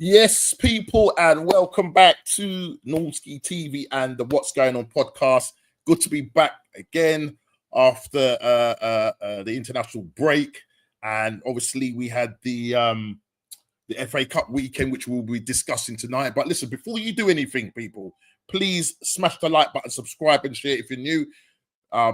Yes, people, and welcome back to Norski TV and the What's Going On podcast. Good to be back again after the international break, and obviously we had the FA Cup weekend, which we'll be discussing tonight. But listen, before you do anything, people, please smash the like button, subscribe, and share if you're new.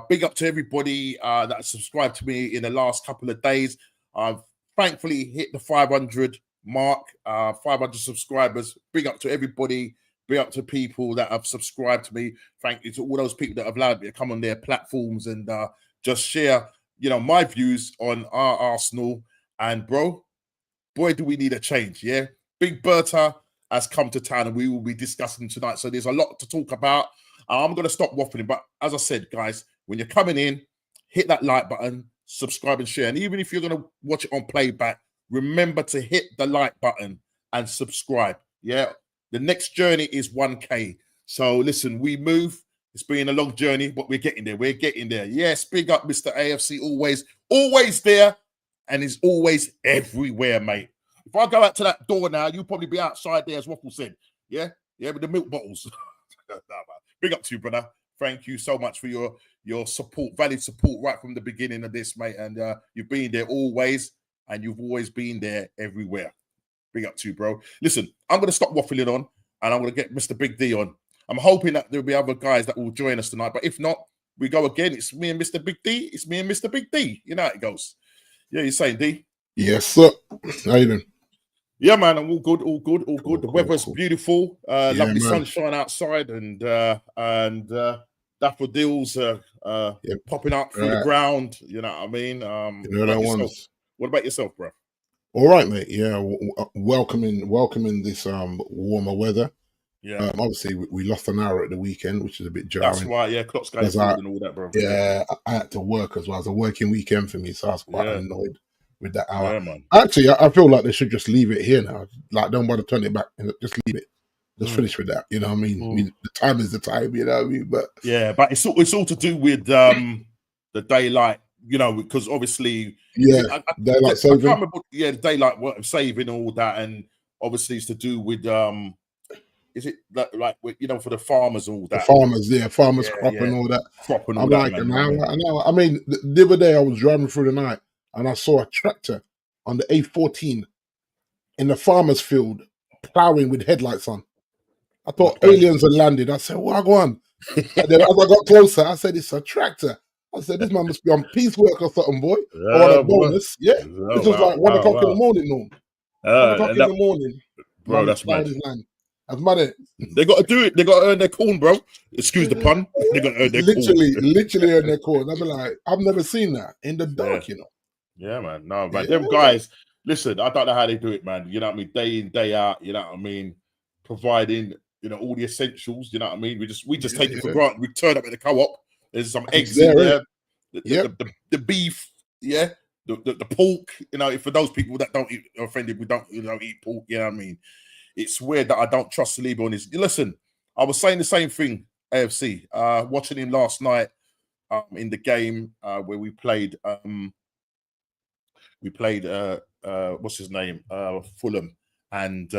Big up to everybody that subscribed to me in the last couple of days. I've thankfully hit the 500 mark, 500 subscribers. Big up to everybody. Big up to people that have subscribed to me. Thank you to all those people that have allowed me to come on their platforms and just share, my views on our Arsenal. And boy, do we need a change, yeah? Big Berta has come to town and we will be discussing tonight. So there's a lot to talk about. I'm going to stop waffling. But as I said, guys, when you're coming in, hit that like button, subscribe and share. And even if you're going to watch it on playback, remember to hit the like button and subscribe. Yeah, the next journey is 1K. So listen, we move. It's been a long journey, but we're getting there. We're getting there. Yes, big up Mr. AFC, always there, and is always everywhere, mate. If I go out to that door now, you'll probably be outside there, as Waffle said. Yeah, with the milk bottles. Big up to you, brother. Thank you so much for your support, valid support right from the beginning of this, mate. And you've been there always. And you've always been there everywhere. Big up to you, bro. Listen, I'm going to stop waffling on and I'm going to get Mr. Big D on. I'm hoping that there'll be other guys that will join us tonight. But if not, we go again. It's me and Mr. Big D. It's me and Mr. Big D. You know how it goes. Yeah, you're saying, D? Yes, sir. How you doing? Yeah, man. I'm all good. The weather's beautiful. Lovely sunshine outside and daffodils popping up through the ground. You know what I mean? What about yourself, bro? All right, mate. Yeah, welcoming this warmer weather. Yeah. Obviously, we lost an hour at the weekend, which is a bit jarring. That's right. Yeah, clock's going forward and all that, bro. Yeah, I had to work as well. It was a working weekend for me, so I was quite annoyed with that hour. Yeah, man. Actually, I feel like they should just leave it here now. Like, don't bother turning it back and just leave it. Just finish with that. You know what I mean? The time is the time. You know what I mean? But yeah, but it's all to do with the daylight. Because obviously, daylight saving. I can't remember, the daylight saving all that, and obviously it's to do with is it like for the farmers and all that? The farmers, crop and all that. Crop and all I'm that. Like an hour. I mean, the other day I was driving through the night and I saw a tractor on the A14 in the farmer's field plowing with headlights on. I thought aliens had landed. I said, "What go on?" And then as I got closer, I said, "It's a tractor." I said, "This man must be on piecework or something, boy." Or on a bonus. Yeah. This was like 1 o'clock in the morning, Norm. 1 o'clock in the morning. Bro, that's mad. That's mad. They got to do it. They got to earn their corn, bro. Excuse the pun. They got to earn their literally earn their corn. I'd be like, I've never seen that in the dark, Yeah, man. No, man. Them guys, listen, I don't know how they do it, man. You know what I mean? Day in, day out, you know what I mean? Providing, all the essentials, you know what I mean? We just take it for granted. We turn up at the co-op. There's some eggs in there. The beef, the pork. For those people that don't eat, offended, we don't eat pork. You know what I mean? It's weird that I don't trust Saliba on this. Listen, I was saying the same thing. AFC, watching him last night in the game where we played. What's his name? Fulham, and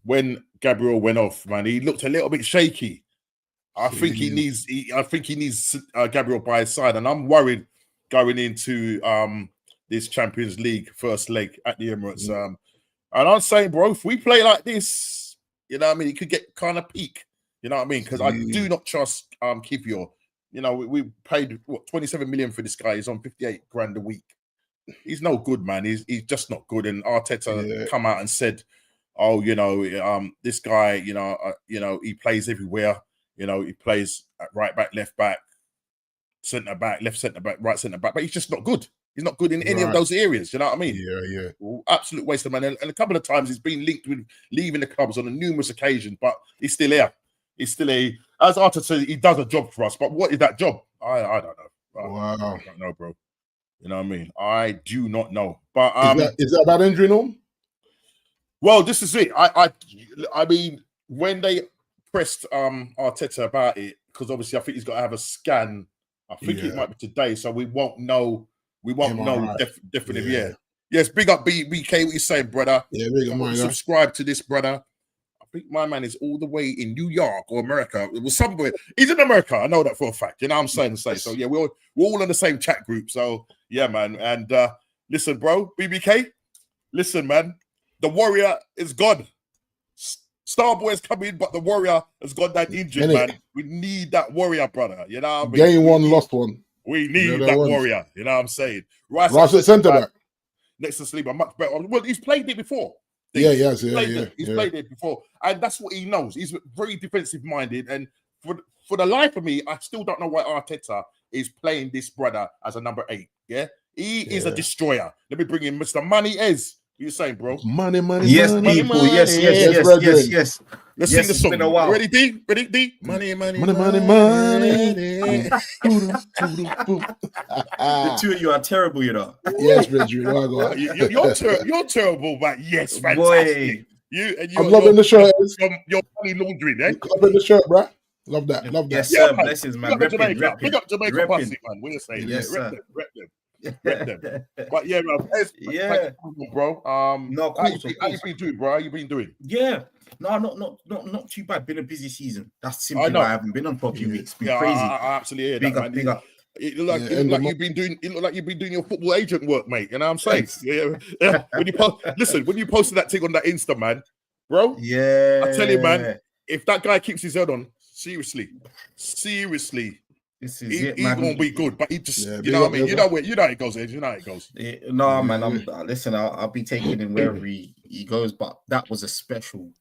when Gabriel went off, man, he looked a little bit shaky. I think he needs Gabriel by his side, and I'm worried going into this Champions League first leg at the Emirates. And I'm saying, bro, if we play like this, you know what I mean, it could get kind of peak. You know what I mean? Because I do not trust Kivior. We paid 27 million for this guy. He's on 58 grand a week. He's no good, man. He's just not good. And Arteta come out and said, "Oh, this guy, he plays everywhere." He plays at right back, left back, centre back, left centre back, right centre back, but he's just not good. He's not good in any of those areas. You know what I mean? Yeah. Absolute waste of money. And a couple of times he's been linked with leaving the clubs on a numerous occasions, but he's still here. He's still as Arthur said, he does a job for us. But what is that job? I don't know. Wow. I don't know, bro. You know what I mean? I do not know. But is that about injury, Norm? Well, this is it. I mean, when they pressed Arteta about it, because obviously I think he's got to have a scan. I think it might be today, so we won't know. We won't know definitive. Yes, big up BK. What you saying, brother? Yeah, big up, man. Subscribe to this, brother. I think my man is all the way in New York or America. It was somewhere. He's in America. I know that for a fact. You know what I'm saying? So yeah, we're all in the same chat group. So yeah, man. And listen, bro, BBK. Listen, man. The Warrior is gone. Starboy's coming, but the Warrior has got that injured, man. We need that Warrior, brother. You know what I mean? Gain one, lost one. We need that Warrior. You know what I'm saying? Rice at centre back. Next to Sleeper, much better. Well, he's played it before. He's played it before. And that's what he knows. He's very defensive-minded. And for the life of me, I still don't know why Arteta is playing this brother as a number 8. Yeah? He is a destroyer. Let me bring in Mr. Money Ez. What you saying, bro? Money. Yes, people. Yes. Let's sing the song. Been a while. Ready, D? Money. The two of you are terrible, you know. Yes, Reggie. You're terrible, but yes, fantastic. Boy. I'm loving the shirt. Your money laundering, eh? Loving the shirt, bro. Love that. Yes, sir. Blessings, man. Big up Jamaica Pussy, man. What you saying? Yes, sir. Rep them. But yeah, man. Bro. No, how you been doing, bro? How you been doing? Yeah. No, not too bad. Been a busy season. That's simply why I haven't been on for a few weeks. Been crazy. I absolutely hear big that, up, man. big up. It looked like you've been doing. It looked like you've been doing your football agent work, mate. You know what I'm saying? Yeah. When you posted that thing on that Insta, man, bro. Yeah. I tell you, man. If that guy keeps his head on, seriously, this is he's gonna be good. But he just, you know what I mean. You know how it goes, Ed. You know how it goes. No, man. Listen. I'll be taking him wherever he goes. But that was a special,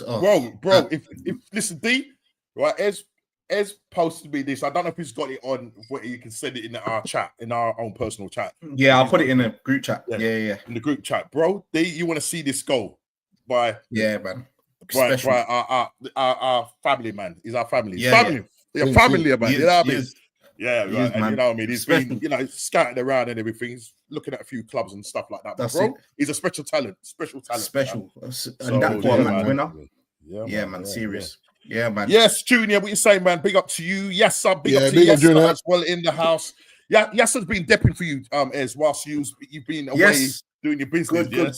bro. If listen, D, right? Ez posted me this. I don't know if he's got it on where you can send it in our chat, in our own personal chat. Yeah, I'll put it in a group chat. Yeah. In the group chat, bro. D, you want to see this goal by? Yeah, man. Right, our family, man. He's our family. Family, man. You know what I mean? Yeah, right. And you know what I mean? He's been, scattered around and everything. He's looking at a few clubs and stuff like that. But bro, he's a special talent. Special. Man. And that one, man. Winner. Yeah, man. Serious. Yeah, man. Yes, Junior, what you saying, man? Big up to you. Yes, sir. Big up to Junior as well in the house. Yeah, yes, has been depping for you, Ez, whilst you've been away doing your business. Good.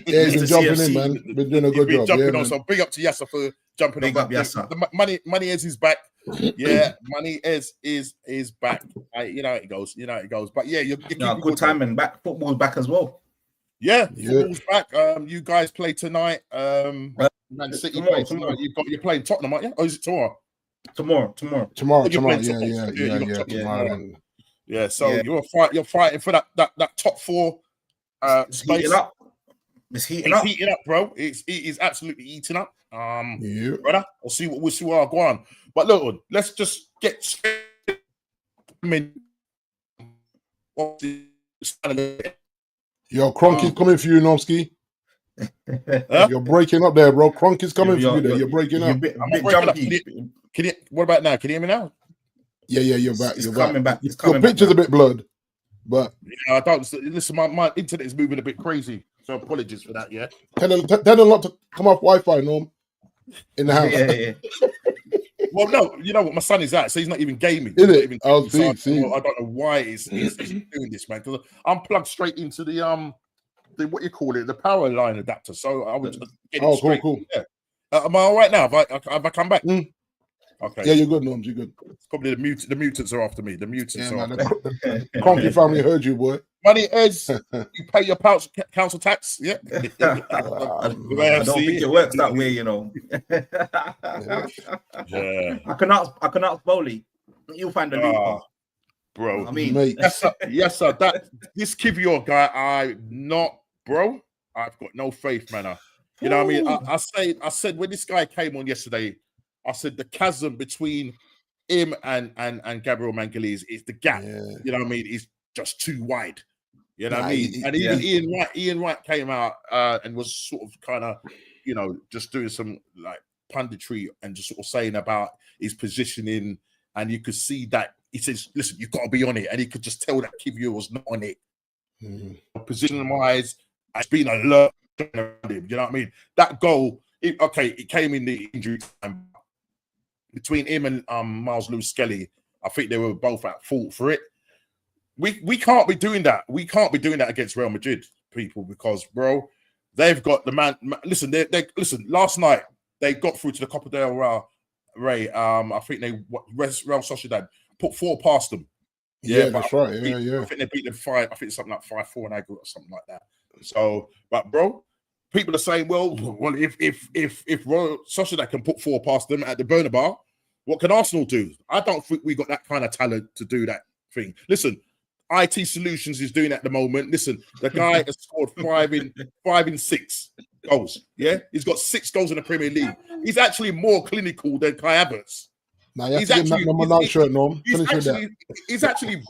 Yeah, he's been jumping in, man. Been doing a good job. Jumping on. So big up to Yasser for jumping on. Big up, Yasser. The Money Ez is back. Yeah, Money Ez is back. You know how it goes. But yeah, you're good time and back. Football's back as well. Yeah, football's back. You guys play tonight. Man City play tonight. You're playing Tottenham, aren't you? Or is it tomorrow? Tomorrow. Yeah. So you're fighting for that top 4 space. It's heating up. Heating up, bro. It is absolutely eating up. Brother, we'll see what I'll go on. But look, let's just get straight. Yo, Cronky's coming for you, Nomsky. You're breaking up there, bro. Cronky's coming for you there. You're breaking up. I'm bit jumpy. What about now? Can you hear me now? Yeah, you're back. You're coming back. Your picture's a bit blurred, but I don't listen. My internet is moving a bit crazy, so apologies for that. Yeah, tell them not to come off Wi-Fi, Norm, in the house. Yeah. Well, no, you know what? My son is out, so he's not even gaming. Is it? I don't know why he's doing this, man. Because I'm plugged straight into the what you call it, the power line adapter. So I would just get it straight. Cool. Yeah. Am I all right now? Have I come back? Okay. Yeah, you're good, Norms. You're good. It's probably the mutants are after me. The mutants are after me. The Cronky family heard you, boy. Money Ez, you pay your council tax. Yeah. I don't think it works that way, you know. Yeah. I can ask Bowley. You'll find the loophole. Bro. I mean, yes, sir. This Kivior guy, I've got no faith, man. You know what I mean? I said when this guy came on yesterday, I said the chasm between him and Gabriel Magalhaes is the gap. Yeah. You know what I mean? It's just too wide. You know what I mean? And even Ian Wright came out and was sort of kind of, just doing some like punditry and just sort of saying about his positioning. And you could see that he says, listen, you've got to be on it. And he could just tell that Kivior was not on it. Position-wise, it's been a lot around him. You know what I mean? That goal, it came in the injury time. Between him and Miles Lewis-Skelly, I think they were both at fault for it. We can't be doing that. We can't be doing that against Real Madrid. people, because, bro, they've got the man. Listen, listen. Last night they got through to the Copa del Rey. I think Real Sociedad put 4 past them. Yeah, that's right. Yeah. I think they beat them 5. I think it's something like 5-4 in aggregate or something like that. So, but bro, people are saying, well, if Real Sociedad can put 4 past them at the Bernabeu, what can Arsenal do? I don't think we got that kind of talent to do that thing. Listen, IT Solutions is doing it at the moment. Listen, the guy has scored 5 in 6 goals. Yeah, he's got 6 goals in the Premier League. He's actually more clinical than Kai Havertz. Now you have to get that number 9 shirt, Norm. He's actually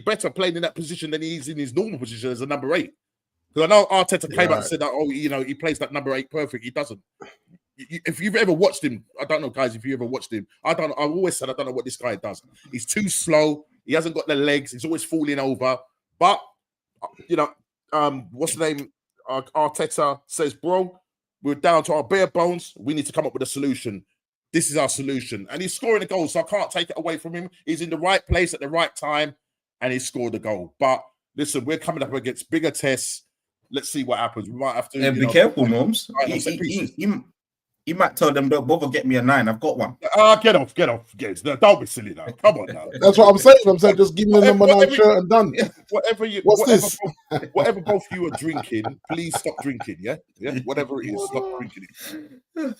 better playing in that position than he is in his normal position as a number 8. Because I know Arteta came out and said that, he plays that number 8 perfect. He doesn't. If you've ever watched him, I don't know, guys, if you ever watched him, I've always said I don't know what this guy does. He's too slow. He hasn't got the legs. He's always falling over. But, what's the name? Arteta says, bro, we're down to our bare bones. We need to come up with a solution. This is our solution. And he's scoring a goal, so I can't take it away from him. He's in the right place at the right time, and he scored a goal. But listen, we're coming up against bigger tests. Let's see what happens. We might have to be careful, Norms. He might tell them, don't bother, get me a 9. I've got one. Get off. No, don't be silly now. Come on now. That's what I'm saying. Just give me the number 9 shirt and done. Whatever both you are drinking, please stop drinking. Yeah. Whatever it is, stop drinking it.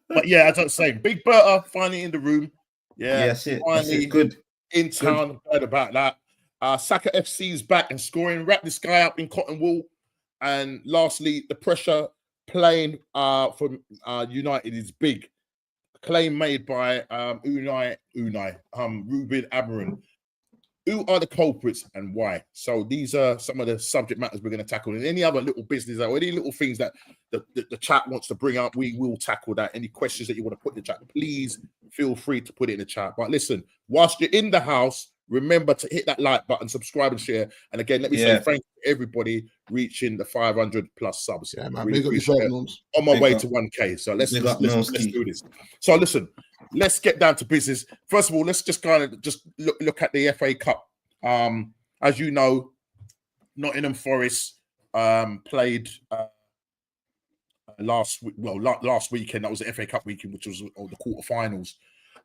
But yeah, as I was saying, Big Berta finally in the room. Yeah, that's it. Good in town. Heard about that. Saka FC is back and scoring. Wrap this guy up in cotton wool. And lastly, the pressure playing for United is big. Claim made by Ruben Amorim. Who are the culprits and why? So these are some of the subject matters we're going to tackle. And any other little business or any little things that the chat wants to bring up, we will tackle that. Any questions that you want to put in the chat, please feel free to put it in the chat. But listen, whilst you're in the house, remember to hit that like button, subscribe and share. And again, let me say thank you to everybody reaching the 500 plus subs. Yeah, man. Really on my way to 1K. So let's do this. So listen, let's get down to business. First of all, let's just kind of look at the FA Cup. As you know, Nottingham Forest played last weekend. That was the FA Cup weekend, which was the quarterfinals.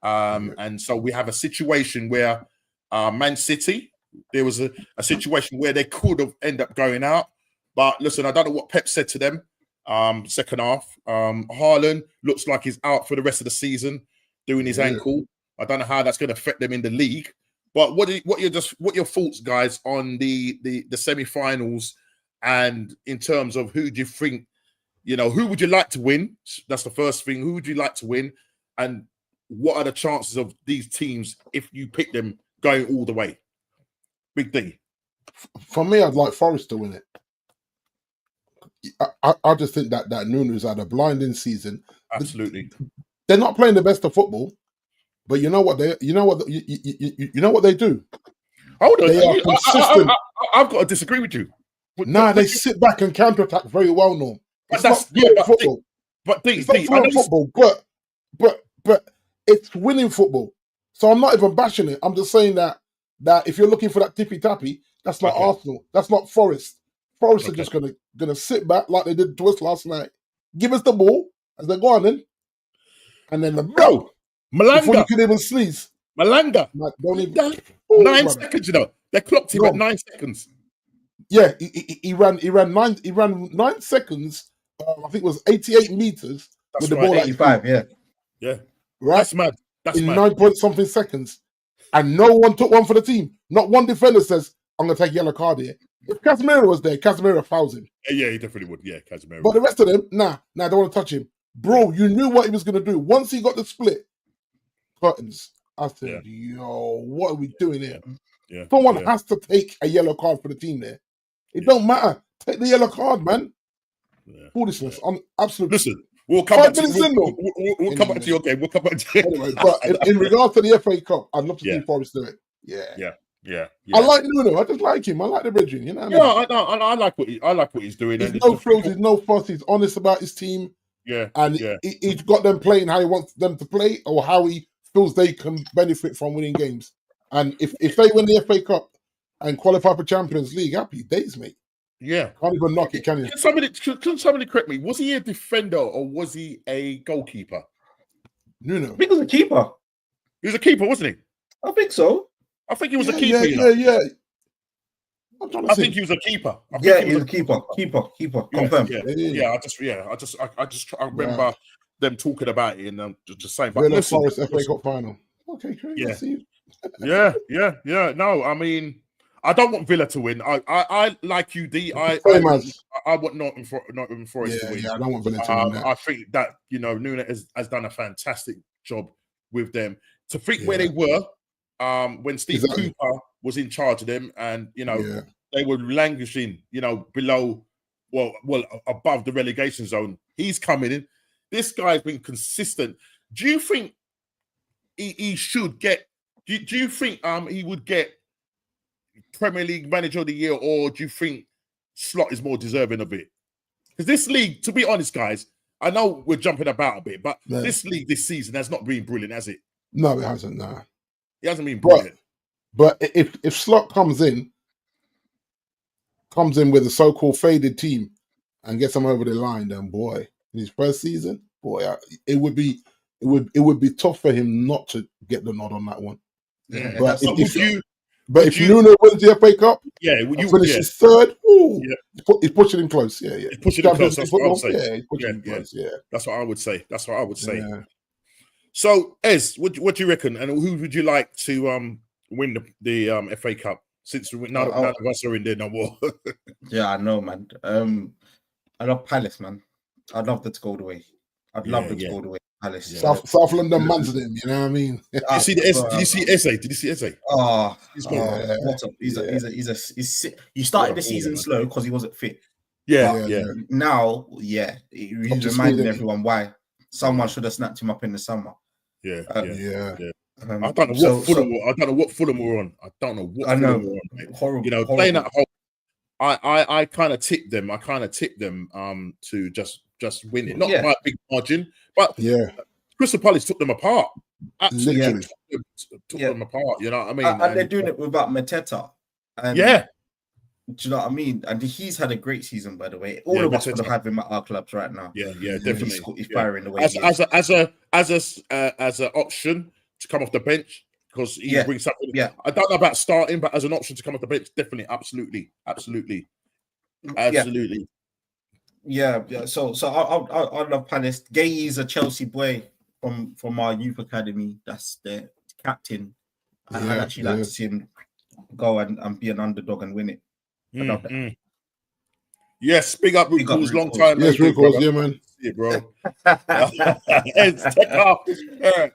And so we have a situation where Man City, there was a situation where they could have ended up going out. But listen, I don't know what Pep said to them second half. Haaland looks like he's out for the rest of the season, doing his ankle. I don't know how that's going to affect them in the league. But what are your thoughts, guys, on the semi-finals, and in terms of who do you think, who would you like to win? That's the first thing. Who would you like to win? And what are the chances of these teams, if you pick them, going all the way? Big D. For me, I'd like Forest to win it. I just think that Nuno's had a blinding season. Absolutely. They're not playing the best of football, but you know what they do. Hold on, they are consistent. I've got to disagree with you. They sit back and counterattack very well, Norm. It's not football. But it's winning football. So I'm not even bashing it. I'm just saying that if you're looking for that tippy tappy, that's not Arsenal. That's not Forest. Forest are just gonna sit back like they did to us last night. Give us the ball as they go on in, and then Malanga. Before you can even sneeze. Malanga. 9 seconds. They clocked him at 9 seconds. Yeah, he ran 9 seconds. I think it was 88 meters with the ball 85. Yeah. Right. That's mad. That's in mad. 9 point something seconds, and no one took one for the team. Not one defender says, "I'm gonna take a yellow card here." If Casemiro was there, Casemiro fouls him. Yeah, he definitely would. Yeah, Casemiro. But the rest of them, I don't want to touch him. Bro, you knew what he was going to do. Once he got the split, curtains, I said, yo, what are we doing here? Yeah. Someone has to take a yellow card for the team there. It don't matter. Take the yellow card, man. Yeah. Foolishness. I'm absolutely... Listen, we'll come back to we'll come back to your game. We'll come back to anyway, but in regards to the FA Cup, I'd love to see Forest do it. Yeah. I like Nuno. I just like him. I like the bridging. I like what he's doing. There's no frills. There's no fuss. He's honest about his team. Yeah, and he's got them playing how he wants them to play, or how he feels they can benefit from winning games. And if they win the FA Cup, and qualify for Champions League. Happy days, mate. Yeah. Can't even knock it, can you? Can somebody correct me? Was he a defender or was he a goalkeeper? Nuno. I think he was a keeper. He was a keeper, wasn't he? I think so. I think he was a keeper. Yeah. I'm trying to I think. think he was a keeper. He was a keeper. Confirmed. I remember them talking about it and just saying. But Villa listen, Forest FA Cup final. Okay, great. Yeah. Let's see. Yeah. No, I mean, I don't want Villa to win. I like you, D. I want Nottingham Forest to win. Yeah, I don't want Villa to win that. I think that Nuno has done a fantastic job with them. To think where they were when Steve Cooper was in charge of them, and they were languishing, below, well, above the relegation zone. He's coming in. This guy's been consistent. Do you think he should get? Do you think he would get Premier League Manager of the Year, or do you think Slot is more deserving of it? Because this league, to be honest, guys, I know we're jumping about a bit, but this league this season has not been brilliant, has it? No, it hasn't. Nah, it hasn't been brilliant. But if Slot comes in with a so-called faded team and gets them over the line, then boy, in his first season, it would be tough for him not to get the nod on that one. Yeah, but if Nuno wins the FA Cup, finishes third, he's pushing him close. Yeah. He's pushing him close. That's what I would say. Yeah, he's pushing him close. Yeah, that's what I would say. Yeah. So, Ez, what do you reckon? And who would you like to win the FA Cup? Since none of us are in there no more. Yeah, I know, man. I love Palace, man. I'd love them to go the way. I'd love them to go the way. Palace. Yeah. South London man's them, you know what I mean? Did you see Eze? Did you see Eze? Oh, what up? He started the season slow because he wasn't fit. Yeah. Now, he's reminding everyone why someone should have snapped him up in the summer. Yeah. I don't know what Fulham were on. I don't know what Fulham were on. Horrible. Playing at home, I kind of tipped them. To just win it, not by a big margin, but Crystal Palace took them apart. Absolutely, took them apart. You know what I mean? And they're doing it without Mateta. And do you know what I mean? And he's had a great season, by the way. All of us would have him at our clubs right now. Yeah, definitely. He's firing the way as an option to come off the bench, because he brings something. Yeah, I don't know about starting, but as an option to come off the bench, definitely, absolutely. Yeah. So I love Palace. Gay is a Chelsea boy from our youth academy. That's the captain. I'd actually like to see him go and be an underdog and win it. I love that. Yes, big up Ruco's long time. Yes, Ruco's, yeah, man. Yeah, bro. Take off.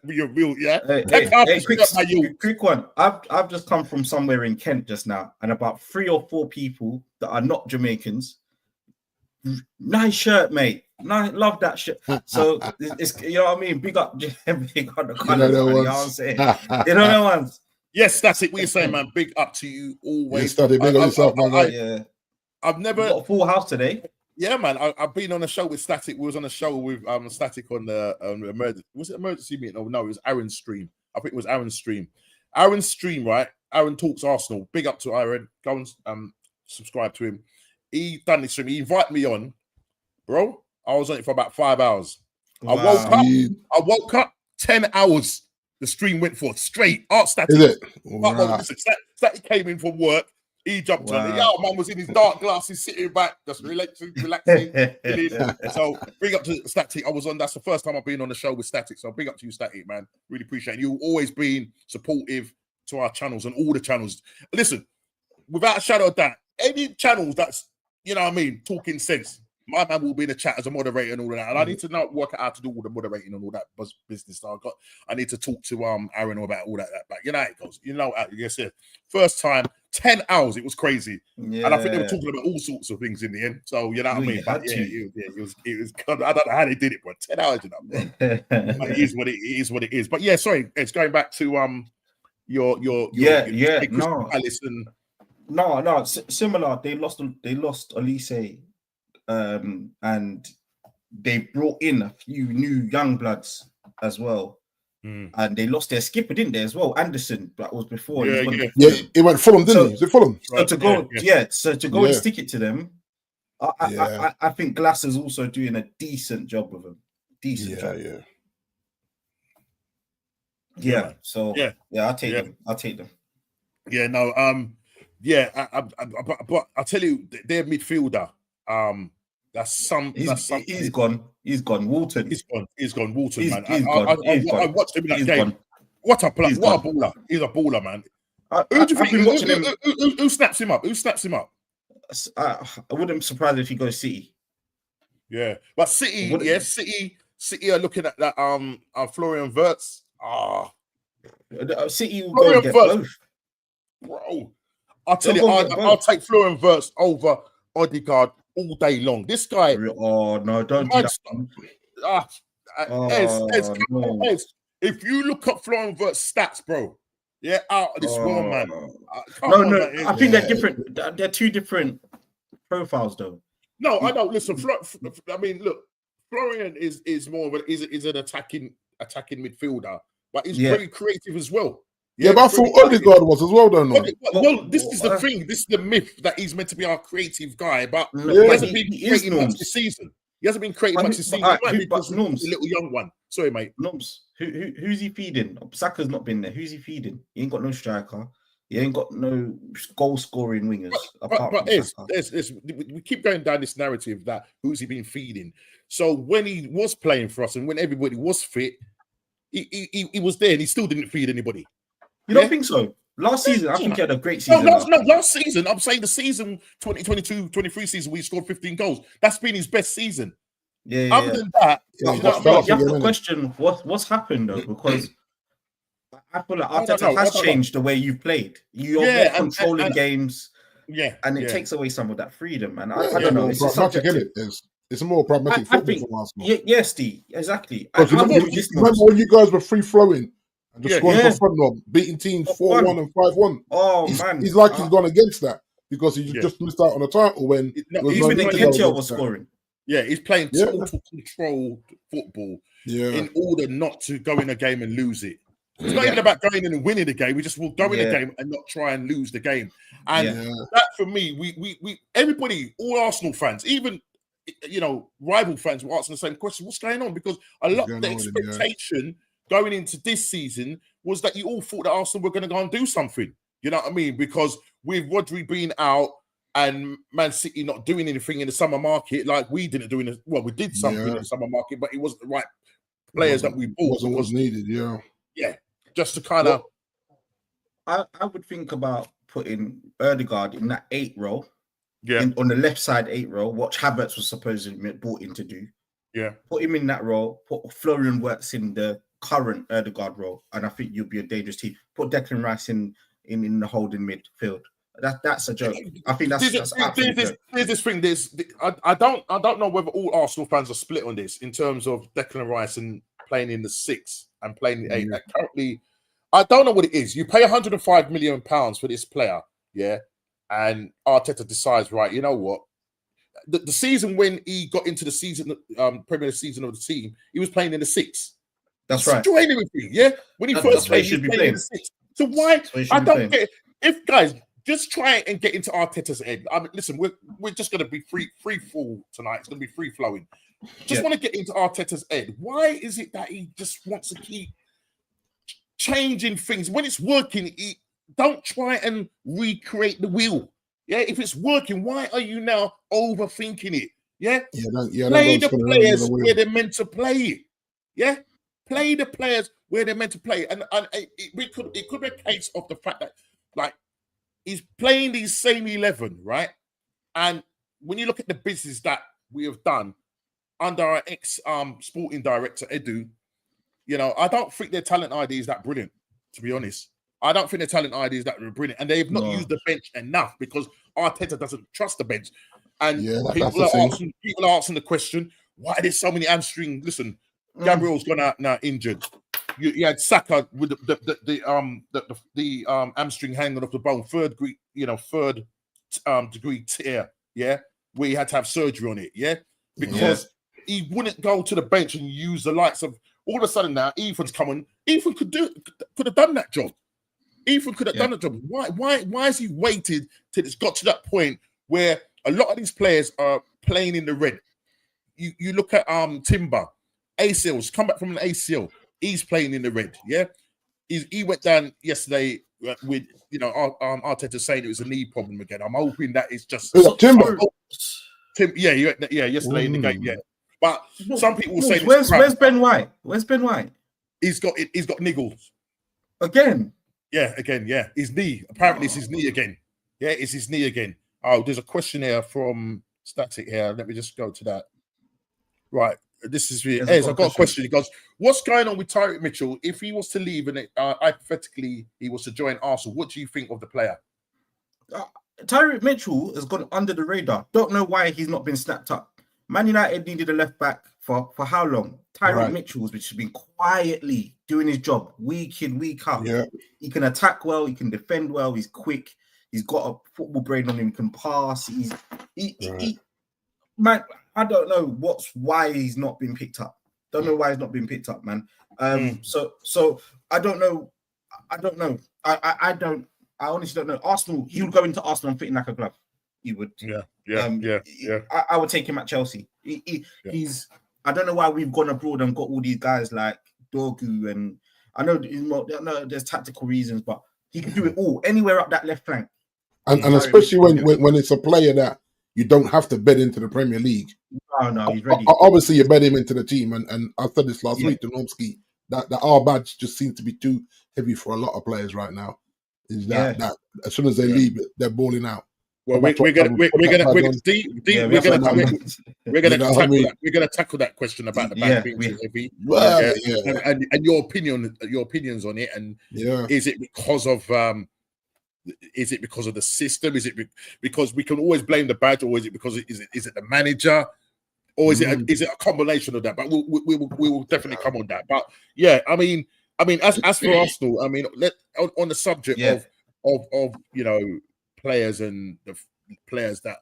You're real, take off. Quick one. I've just come from somewhere in Kent just now, and about 3 or 4 people that are not Jamaicans. Nice shirt, mate. Nice, love that shirt. So it's you know what I mean. Big up the colours. You know what I'm saying? You know the ones. Yes, that's it. What you're saying, man. Big up to you always. Big up yourself, man. I've never got a full house today. Yeah, man. I've been on a show with Static. We was on a show with Static on the emergency. Was it emergency meeting? Oh, no, it was Aaron's stream. I think it was Aaron's stream. Aaron's stream, right? Aaron talks Arsenal. Big up to Aaron. Go and subscribe to him. He done this stream. He invited me on, bro. I was on it for about 5 hours. Wow. I woke up 10 hours. The stream went for straight. Art Static. Is it? Wow. Static came in from work. He jumped on it. Yeah, man was in his dark glasses, sitting back, just relaxing. So big up to Static. I was on. That's the first time I've been on the show with Static. So big up to you, Static, man. Really appreciate it. You've always been supportive to our channels and all the channels. Listen, without a shadow of doubt, any channels that's, you know what I mean, talking sense, my man will be in the chat as a moderator and all of that. And I need to now work out how to do all the moderating and all that business. So I need to talk to Aaron about all that. But you know how it goes. You know, like I said, first time, 10 hours, it was crazy. Yeah. And I think they were talking about all sorts of things in the end. So you know what I mean? But it was I don't know how they did it, but 10 hours, you know, bro. But it is what it is. But yeah, sorry, it's going back to your Palace and no, similar. They lost Elise. And they brought in a few new young bloods as well. and they lost their skipper, didn't they, as well? Anderson, that was before. Yeah, it went Fulham, didn't he? Was it Fulham? So to go, so to go and stick it to them, I think Glasser's also doing a decent job with them. Decent job. Yeah. So I'll take them. I'll take them. Yeah, no, but I'll tell you, their midfielder, that's something. He's gone. Walton. He's gone. Walton, man. I watched him in that game. What a player! What a baller! He's a baller, man. Who do you think? Who snaps him up? Who snaps him up? I wouldn't be surprised if he goes City. Yeah, but City are looking at that. Florian Wirtz. City will go and get both. Bro, I'll tell you, I'll take Florian Wirtz over Odegaard all day long. This guy. Oh no! Don't do that. Ez, if you look up Florian Wirtz stats, bro, out of this world, man. Man. I think they're different. They're two different profiles, though. No, I know. Listen, I mean, look, Florian is more of is an attacking midfielder, but he's very creative as well. Yeah, but I thought Odegaard was as well, don't know. Well, this is the thing. This is the myth that he's meant to be our creative guy, but he hasn't been creating much this season. He hasn't been creating much this season. But Norms, a little young one. Sorry, mate. Norms, who's he feeding? Saka's not been there. Who's he feeding? He ain't got no striker. He ain't got no goal-scoring wingers. We keep going down this narrative that who's he been feeding. So when he was playing for us and when everybody was fit, he was there and he still didn't feed anybody. You don't think so? Last season, I think he had a great season. No, last season. I'm saying the season 2022-23 season, we scored 15 goals. That's been his best season. Other than that, you have to question what's happened though, because I feel like Arteta has changed the way you played. You're more controlling games, and it takes away some of that freedom. And I don't know. It's a more pragmatic football from Arsenal. Yes, Steve, exactly. Remember when you guys were free flowing and just going for front row, beating teams 4-1 and 5-1. Oh man, he's like he's gone against that because he just missed out on the title when even Nketiah was scoring. Yeah, he's playing total controlled football in order not to go in a game and lose it. It's not even about going in and winning the game. We just will go in a game and not try and lose the game. And that for me, we everybody, all Arsenal fans, even rival fans were asking the same question: what's going on? Because a lot of the expectation going into this season was that you all thought that Arsenal were going to go and do something. You know what I mean? Because with Rodri being out and Man City not doing anything in the summer market, like we didn't do we did something in the summer market, but it wasn't the right players that we bought. Wasn't what's needed, just to kind of. I would think about putting Odegaard in that 8 role. Yeah. On the left side 8 role, what Havertz was supposedly brought in to do. Yeah. Put him in that role. Put Florian Wirtz in the current Odegaard role, and I think you'll be a dangerous team. Put Declan Rice in the holding midfield. That's a joke. I think that's there's this thing. I don't know whether all Arsenal fans are split on this in terms of Declan Rice and playing in the 6 and playing in the 8. Currently, I don't know what it is. You pay £105 million for this player, and Arteta decides, right, you know what? The season when he got into the season, Premier season of the team, he was playing in the 6. That's right. Enjoying everything, when he first played, he should be playing in the 6. So why? I don't get it. If guys just try and get into Arteta's head. I mean, listen, we're just going to be free fall tonight. It's going to be free flowing. Just want to get into Arteta's head. Why is it that he just wants to keep changing things when it's working? Don't try and recreate the wheel. If it's working, why are you now overthinking it? Play the players where they're meant to play it. Play the players where they're meant to play. And it could be a case of the fact that like he's playing these same 11, right? And when you look at the business that we have done under our sporting director Edu, I don't think their talent ID is that brilliant, to be honest. I don't think their talent ID is that brilliant, and they've not used the bench enough because Arteta doesn't trust the bench. And people are asking the question, why are there so many hamstring? Listen, Gabriel's gone out now injured. You had Saka with the hamstring hanging off the bone, third degree tear, where he had to have surgery on it, because he wouldn't go to the bench and use the likes of all of a sudden now Ethan's coming. Ethan could have done that job. Ethan could have done the job. Why has he waited till it's got to that point where a lot of these players are playing in the red? You look at Timber, ACL's come back from an ACL. He's playing in the red. Yeah, he went down yesterday with Arteta saying it was a knee problem again. I'm hoping that it's just Timber. Yesterday in the game. Yeah, but some people will say, "Where's Ben White? Where's Ben White? He's got niggles again." Yeah, again. Yeah, his knee. Apparently, it's his knee again. Yeah, it's his knee again. Oh, there's a question here from Static here. Let me just go to that. Right. This is really, I've got a question. He goes, what's going on with Tyreek Mitchell? If he was to leave and hypothetically he was to join Arsenal, what do you think of the player? Tyreek Mitchell has gone under the radar. Don't know why he's not been snapped up. Man United needed a left back for how long? Tyreek Mitchell has been quietly doing his job week in, week out. Yeah. He can attack well, he can defend well, he's quick, he's got a football brain on him, he can pass. Man, I don't know why he's not been picked up. Don't know why he's not been picked up, man. So I don't know. I honestly don't know. Arsenal, he would go into Arsenal and fitting like a glove. He would. I would take him at Chelsea. He's. I don't know why we've gone abroad and got all these guys like Dorgu, and I know there's tactical reasons, but he can do it all anywhere up that left flank. And especially when it's a player that you don't have to bed into the Premier League. No, he's ready. Obviously, you bet him into the team, and I said this last week to Nomsky that our badge just seems to be too heavy for a lot of players right now. Is that as soon as they leave, they're balling out. Well, we're gonna tackle that question about the badge being too heavy. And your opinions on it, and is it because of the system? Is it because we can always blame the badge, or is it because is it the manager, or is it a combination of that? But we will definitely come on that. But yeah, I mean, as for Arsenal, I mean, on the subject of players and the players that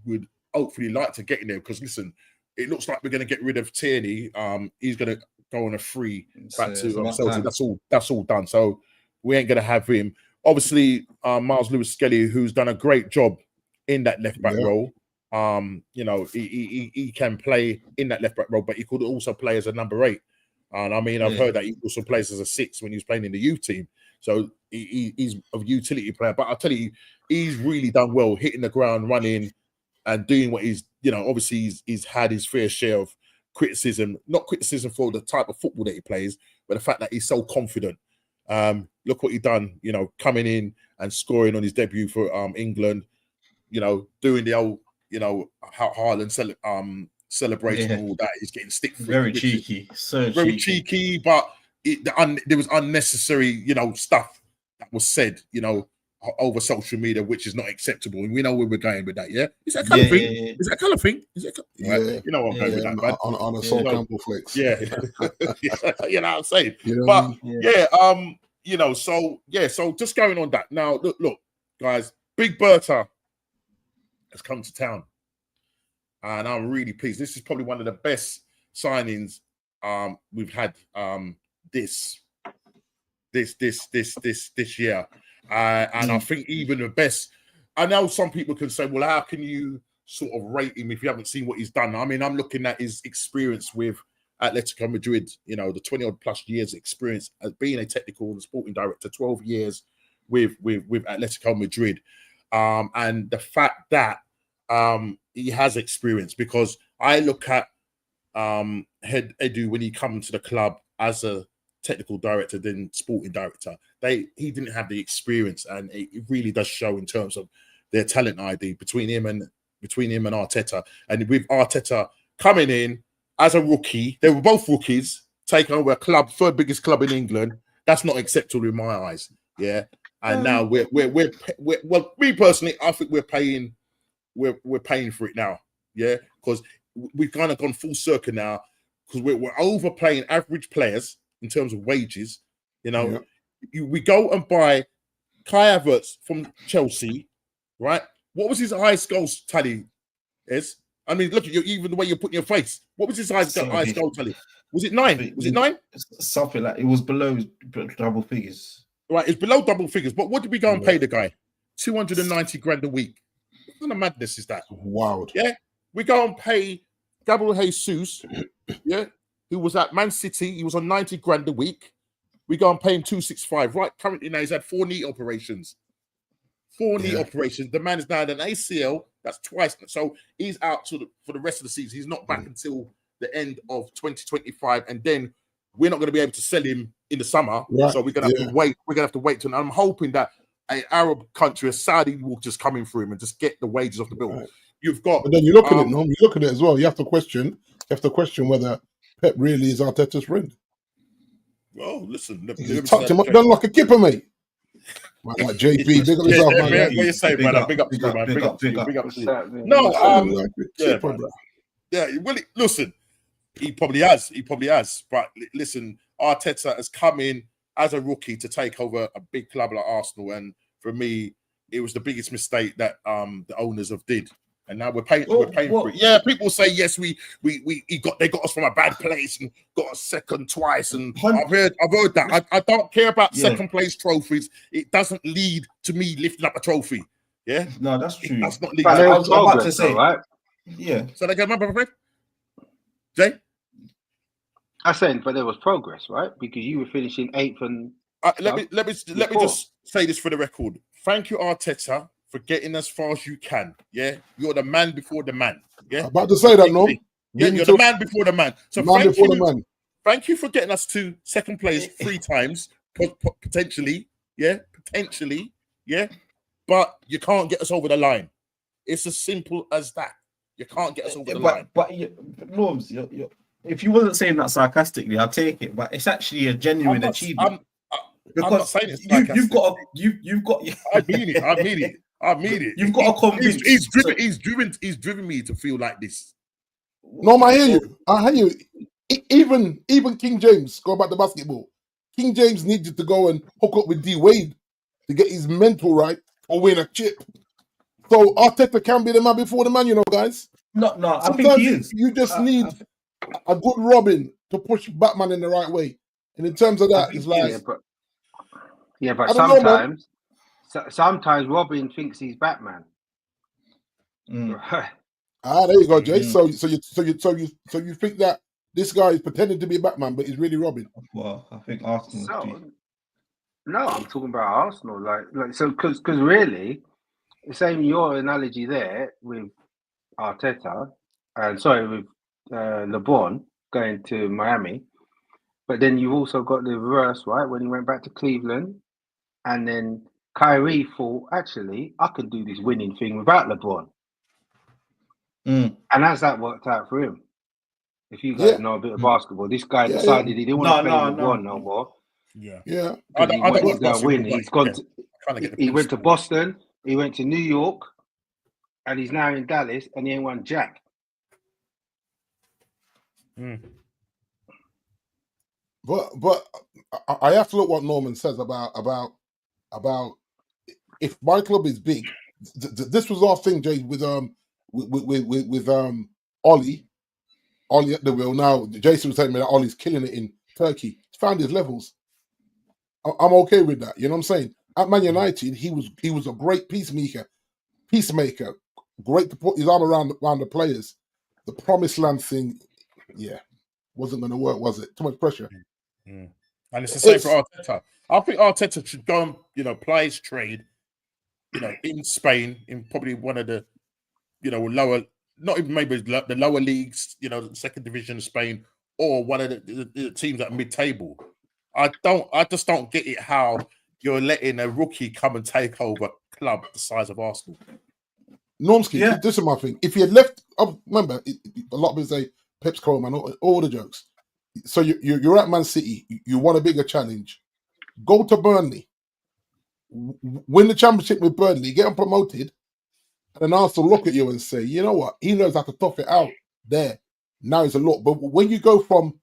would hopefully like to get in there, because listen, it looks like we're going to get rid of Tierney. He's going to go on a free back to Celtic. That's all done. So we ain't going to have him. Obviously, Miles Lewis-Skelly, who's done a great job in that left back role. He can play in that left back role, but he could also play as a number 8. And I mean, I've heard that he also plays as a 6 when he was playing in the youth team. So he's a utility player. But I'll tell you, he's really done well, hitting the ground, running, and doing what obviously he's had his fair share of criticism. Not criticism for the type of football that he plays, but the fact that he's so confident. Look what he done, coming in and scoring on his debut for England, doing the old, Haaland celebration, all that. He's getting stick free. Very cheeky. Very cheeky, but there was unnecessary, stuff that was said, over social media, which is not acceptable. And we know where we're going with that, yeah? Is that kind of thing? Yeah. Is that kind of thing? Right? You know what I'm going with that, man. On a Sol Campbell flex. Yeah. You know what I'm saying? So just going on that. Now, look, guys, Big Berta has come to town. And I'm really pleased. This is probably one of the best signings we've had this year. And I think even the best. I know some people can say, well, how can you sort of rate him if you haven't seen what he's done? I mean, I'm looking at his experience with Atletico Madrid, the 20-odd plus years experience as being a technical and sporting director, 12 years with Atletico Madrid. And the fact that he has experience, because I look at Edu when he comes to the club as a technical director then sporting director, he didn't have the experience, and it really does show in terms of their talent ID between him and Arteta. And with Arteta coming in as a rookie, they were both rookies, taking over a club, third biggest club in England. That's not acceptable in my eyes. Yeah, and now we're well, me personally, I think we're paying for it now. Yeah, because we've kind of gone full circle now, because we're overpaying average players in terms of wages. We go and buy Kai Havertz from Chelsea, right? What was his highest goals tally? I mean, look at you, even the way you're putting your face. What was his highest goal tally? Was it 9? Was it 9? Something like it was below double figures. Right, it's below double figures. But what did we go and pay the guy? 290 grand a week. What kind of madness is that? Wild. Yeah, we go and pay Gabriel Jesus, yeah, who was at Man City. He was on 90 grand a week. We go and pay him 265. Right, currently now he's had 4 knee operations. 4 knee operations. The man is now at an ACL. That's twice. So he's out for the rest of the season. He's not back until the end of 2025, and then we're not going to be able to sell him in the summer. Right. So we're going to have to wait. We're going to have to wait till. I'm hoping that an Arab country, a Saudi, will just come in for him and just get the wages off the bill. Right. You've got, but then you look at it. No, you look at it as well. You have to question. Whether Pep really is Arteta's friend. Well, listen, he tucked him up, done like a kipper, mate. Like JB, big up yourself, man. What you say, brother? Big up, big up. No, yeah. Well, listen, he probably has. But listen, Arteta has come in as a rookie to take over a big club like Arsenal, and for me, it was the biggest mistake that the owners have did. And now we're paying for it. Yeah, people say yes, they got us from a bad place and got us second twice. And I've heard that. I don't care about second place trophies. It doesn't lead to me lifting up a trophy. Yeah, no, that's true. That's not lead. I was about to say, right? Yeah. So they get my brother, Jay. I said, but there was progress, right? Because you were finishing 8th and. Let me just say this for the record. Thank you, Arteta, for getting as far as you can. Yeah, you're the man before the man. Yeah, I'm about to say that, no. Yeah, you're the man before the man. So thank you for getting us to second place 3 times, potentially. Yeah, potentially. Yeah, but you can't get us over the line. It's as simple as that. You can't get us over the line. But Norms, if you wasn't saying that sarcastically, I'll take it. But it's actually a genuine achievement. I'm not saying it's you've got. I mean it. You've got to convince. He's driven me to feel like this. No, I hear you. Even King James, go back to basketball. King James needed to go and hook up with D Wade to get his mental right or win a chip. So Arteta can be the man before the man, guys. No, sometimes I think he is. You just need a good Robin to push Batman in the right way. And in terms of that, it's like but sometimes Robin thinks he's Batman. Right. There you go, Jay. So you think that this guy is pretending to be Batman, but he's really Robin? Well, I think Arsenal. No, I'm talking about Arsenal. Like so, because really, the same your analogy there with Arteta, and with LeBron going to Miami, but then you've also got the reverse, right? When he went back to Cleveland, and then Kyrie thought, actually, I could do this winning thing without LeBron. And as that worked out for him, if you guys know a bit of basketball, this guy decided he didn't want to play LeBron no more. Yeah. He's going to win. He's gone. He went to Boston. He went to New York, and he's now in Dallas, and he ain't won jack. But I have to look what Norman says about if my club is big. This was our thing, Jay, with Ollie at the wheel. Now Jason was telling me that Ollie's killing it in Turkey. He's found his levels. I'm okay with that. You know what I'm saying? At Man United, he was a great peacemaker. Great to put his arm around the players. The promised land thing, wasn't going to work, was it? Too much pressure. And it's the same for Arteta. I think Arteta should go and play his trade, in Spain, in probably one of the, lower, not even maybe the lower leagues, the second division of Spain, or one of the teams at mid-table. I just don't get it how you're letting a rookie come and take over a club the size of Arsenal. Normski, this is my thing. If you had left, remember, a lot of people say Pep's cold, man, all the jokes. So you're at Man City, you want a bigger challenge. Go to Burnley, win the championship with Burnley, get them promoted, and then Arsenal look at you and say, you know what, he knows how to tough it out there. Now he's a lot. But when you go from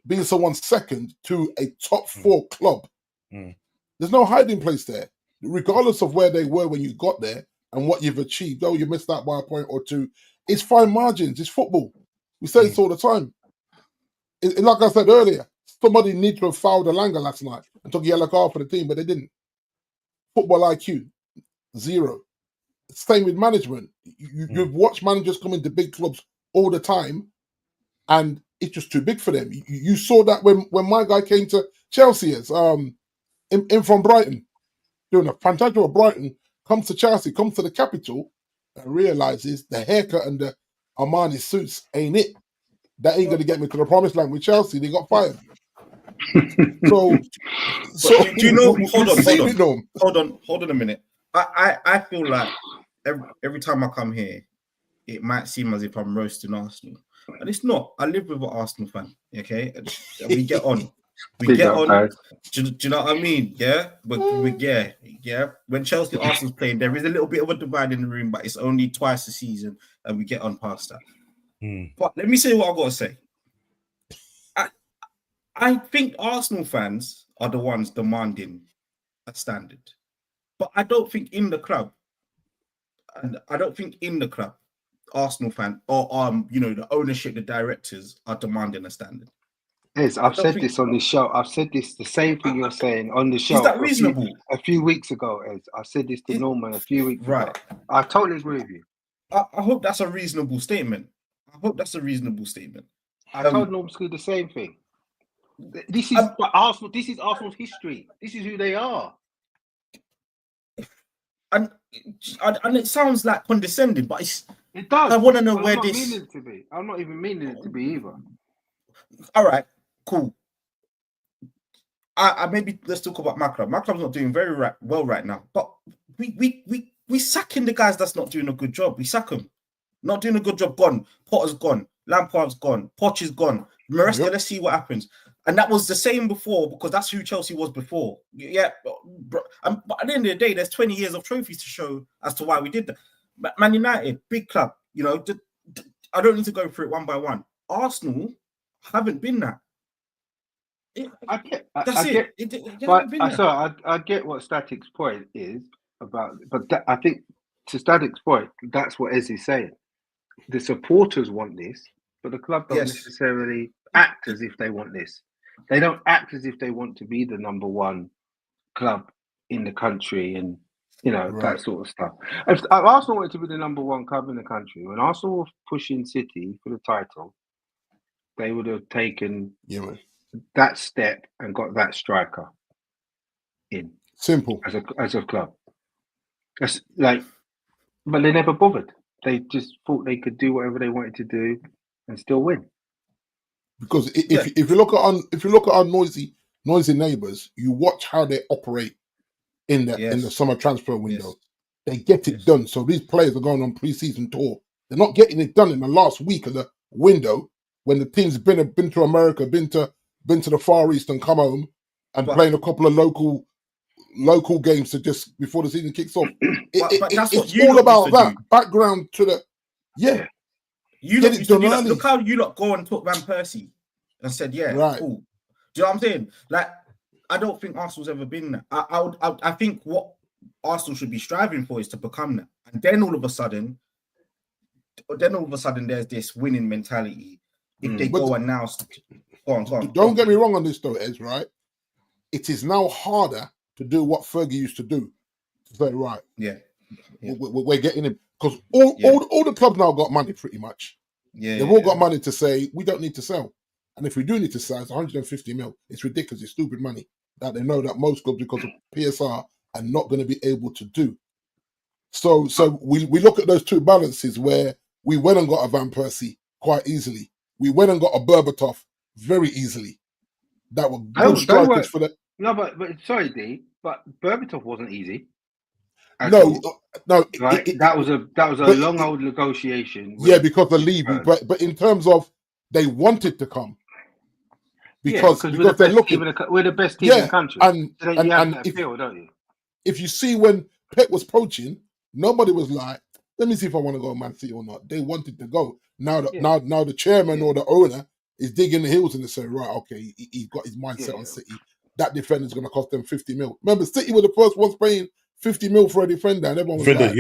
being someone's second to a top 4 club, there's no hiding place there. Regardless of where they were when you got there and what you've achieved, you missed out by a point or two. It's fine margins. It's football. We say this all the time. like I said earlier, somebody needs to have fouled Alanga last night and took a yellow card for the team, but they didn't. Football IQ, 0. Same with management. You've watched managers come into big clubs all the time, and it's just too big for them. You saw that when my guy came to Chelsea, in from Brighton, doing a fantastic job. Brighton comes to Chelsea, comes to the capital, and realizes the haircut and the Armani suits ain't it. That ain't going to get me to the promised land. With Chelsea, they got fired. so do you know? Hold on a minute. I feel like every time I come here, it might seem as if I'm roasting Arsenal, and it's not. I live with an Arsenal fan. Okay, and we get on. We get on. Do you know what I mean? Yeah, yeah. When Chelsea Arsenal's playing, there is a little bit of a divide in the room, but it's only twice a season, and we get on past that. But let me say what I've got to say. I think Arsenal fans are the ones demanding a standard, but I don't think in the club, Arsenal fan or the ownership, the directors are demanding a standard. Yes, I've said this on the show. I've said this the same thing you're saying on the show. Is that reasonable? A few weeks ago, Ez. I said this to Norman a few weeks ago. I totally agree with you. I hope that's a reasonable statement. I told Normski the same thing. This is Arsenal. This is Arsenal's history. This is who they are. And it sounds like condescending, but it does. I want to know where this. Meaning it to be. I'm not even meaning it to be either. All right, cool. I maybe let's talk about my club. My club's not doing very well right now, but we sacking the guys that's not doing a good job. We sack them. Not doing a good job. Gone. Potter's gone. Lampard's gone. Poch is gone. Maresca, let's see what happens. And that was the same before because that's who Chelsea was before. Yeah, but at the end of the day, there's 20 years of trophies to show as to why we did that. Man United, big club. I don't need to go through it one by one. Arsenal haven't been that. I get what Static's point is about, but I think to Static's point, that's what Ez is saying. The supporters want this, but the club don't necessarily act as if they want this. They don't act as if they want to be the number one club in the country and, that sort of stuff. If Arsenal wanted to be the number one club in the country, when Arsenal were pushing City for the title, they would have taken that step and got that striker in. Simple. As a club. That's but they never bothered. They just thought they could do whatever they wanted to do and still win. Because if you look at our noisy neighbours, you watch how they operate in the summer transfer window. They get it done. So these players are going on pre-season tour. They're not getting it done in the last week of the window when the team's been to America, been to the Far East and come home and playing a couple of local games to just before the season kicks off. It's all about that background to the You get it done early. Look how you lot go and talk Van Persie and said, cool. Do you know what I'm saying? Like, I don't think Arsenal's ever been that. I think what Arsenal should be striving for is to become that. And then all of a sudden, there's this winning mentality. If they go and now go on. Don't get me wrong on this though, Ez, right? It is now harder to do what Fergie used to do. To say, right, we're getting him. Because all the clubs now got money pretty much. They've all got money to say, we don't need to sell. And if we do need to sell, it's 150 mil. It's ridiculous. It's stupid money that they know that most clubs, because of PSR, are not going to be able to do. So we look at those two balances where we went and got a Van Persie quite easily. We went and got a Berbatov very easily. That were good strikers for that. No, but sorry, D, but Berbatov wasn't easy. No. Right? That was a long old negotiation. Because of leaving. But in terms of they wanted to come. Because they're looking. We're the best team in the country. And don't you? If you see when Pep was poaching, nobody was like, let me see if I want to go to Man City or not. They wanted to go. Now the chairman or the owner is digging the heels and they say, right, okay, he's got his mindset on City. That defender's going to cost them 50 mil. Remember, City were the first ones paying 50 mil for a defender, and everyone was like,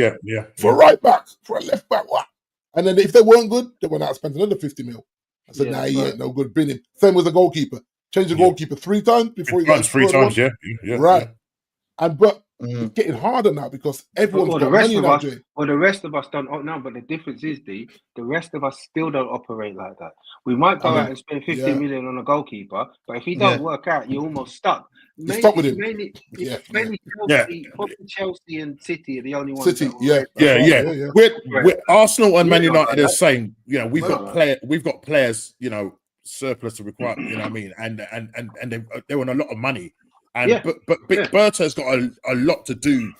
for a right back, for a left back, what? And then if they weren't good, they went out and spent another 50 mil. I said, Yeah, nah, he right. ain't no good. Bin him. Same with the goalkeeper. Changed the goalkeeper 3 times before he got his Three third times, one. yeah. Right. But it's getting harder now because everyone's Or the got rest money of now, us, Jay. or the rest of us don't. Oh, no, but the difference is the rest of us still don't operate like that. We might go I mean, out and spend 50 yeah. million on a goalkeeper, but if he Yeah. don't work out, you're almost stuck. You're stuck with him. Mainly Yeah. Chelsea, probably Chelsea and City are the only ones that City, yeah. Yeah, Right, yeah. yeah. We're Arsenal and Man We're not United like are the same. You know, we've We're got not we've got players, you know, surplus to require, you know what I mean? And they're on a lot of money. And Yeah. but Berta has got a lot to do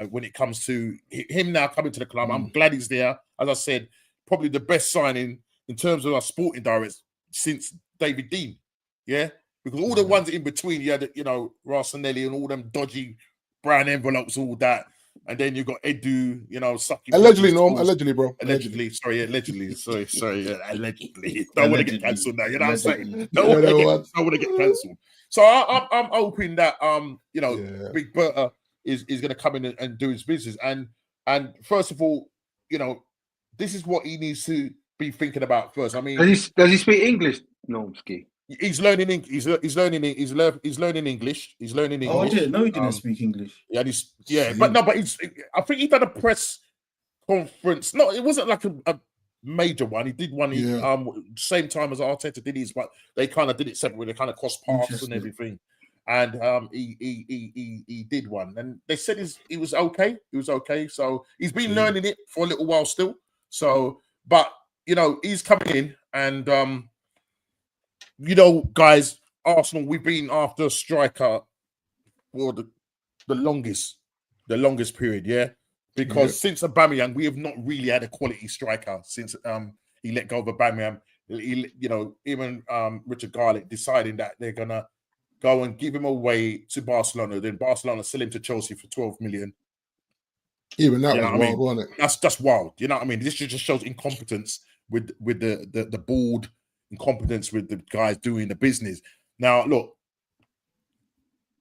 when it comes to him now coming to the club. I'm glad he's there. As I said, probably the best signing in terms of our sporting directors since David Dean. Yeah. Because all the ones in between, you had, you know, Rossanelli and all them dodgy brown envelopes, all that. And then you got Edu, you know, sucking. Allegedly, Norm. Allegedly, bro. Allegedly. Sorry, allegedly. Don't want to get cancelled now. You know what I'm saying? Don't want to get cancelled. So I'm hoping that you know, Big Berta is going to come in and do his business. And first of all, you know, this is what he needs to be thinking about first. I mean, does he speak English, Normski? He's learning English. He's learning English. He's learning English. Oh, I didn't know he didn't speak English. Yeah, but I think he done a press conference. No, it wasn't like a major one. He did one same time as Arteta did his, but they kind of did it separately. They kind of crossed paths and everything. And he did one, and they said he was okay. He was okay. So he's been learning it for a little while still. So, but you know, he's coming in and you know, guys, Arsenal, we've been after a striker for the longest period, yeah? Because since Aubameyang, we have not really had a quality striker since he let go of Aubameyang. You know, even Richard Garlick deciding that they're going to go and give him away to Barcelona. Then Barcelona sell him to Chelsea for 12 million. Even that was wild, wasn't it? That's just wild. You know what I mean? This just shows incompetence with the board, incompetence with the guys doing the business. Now, look,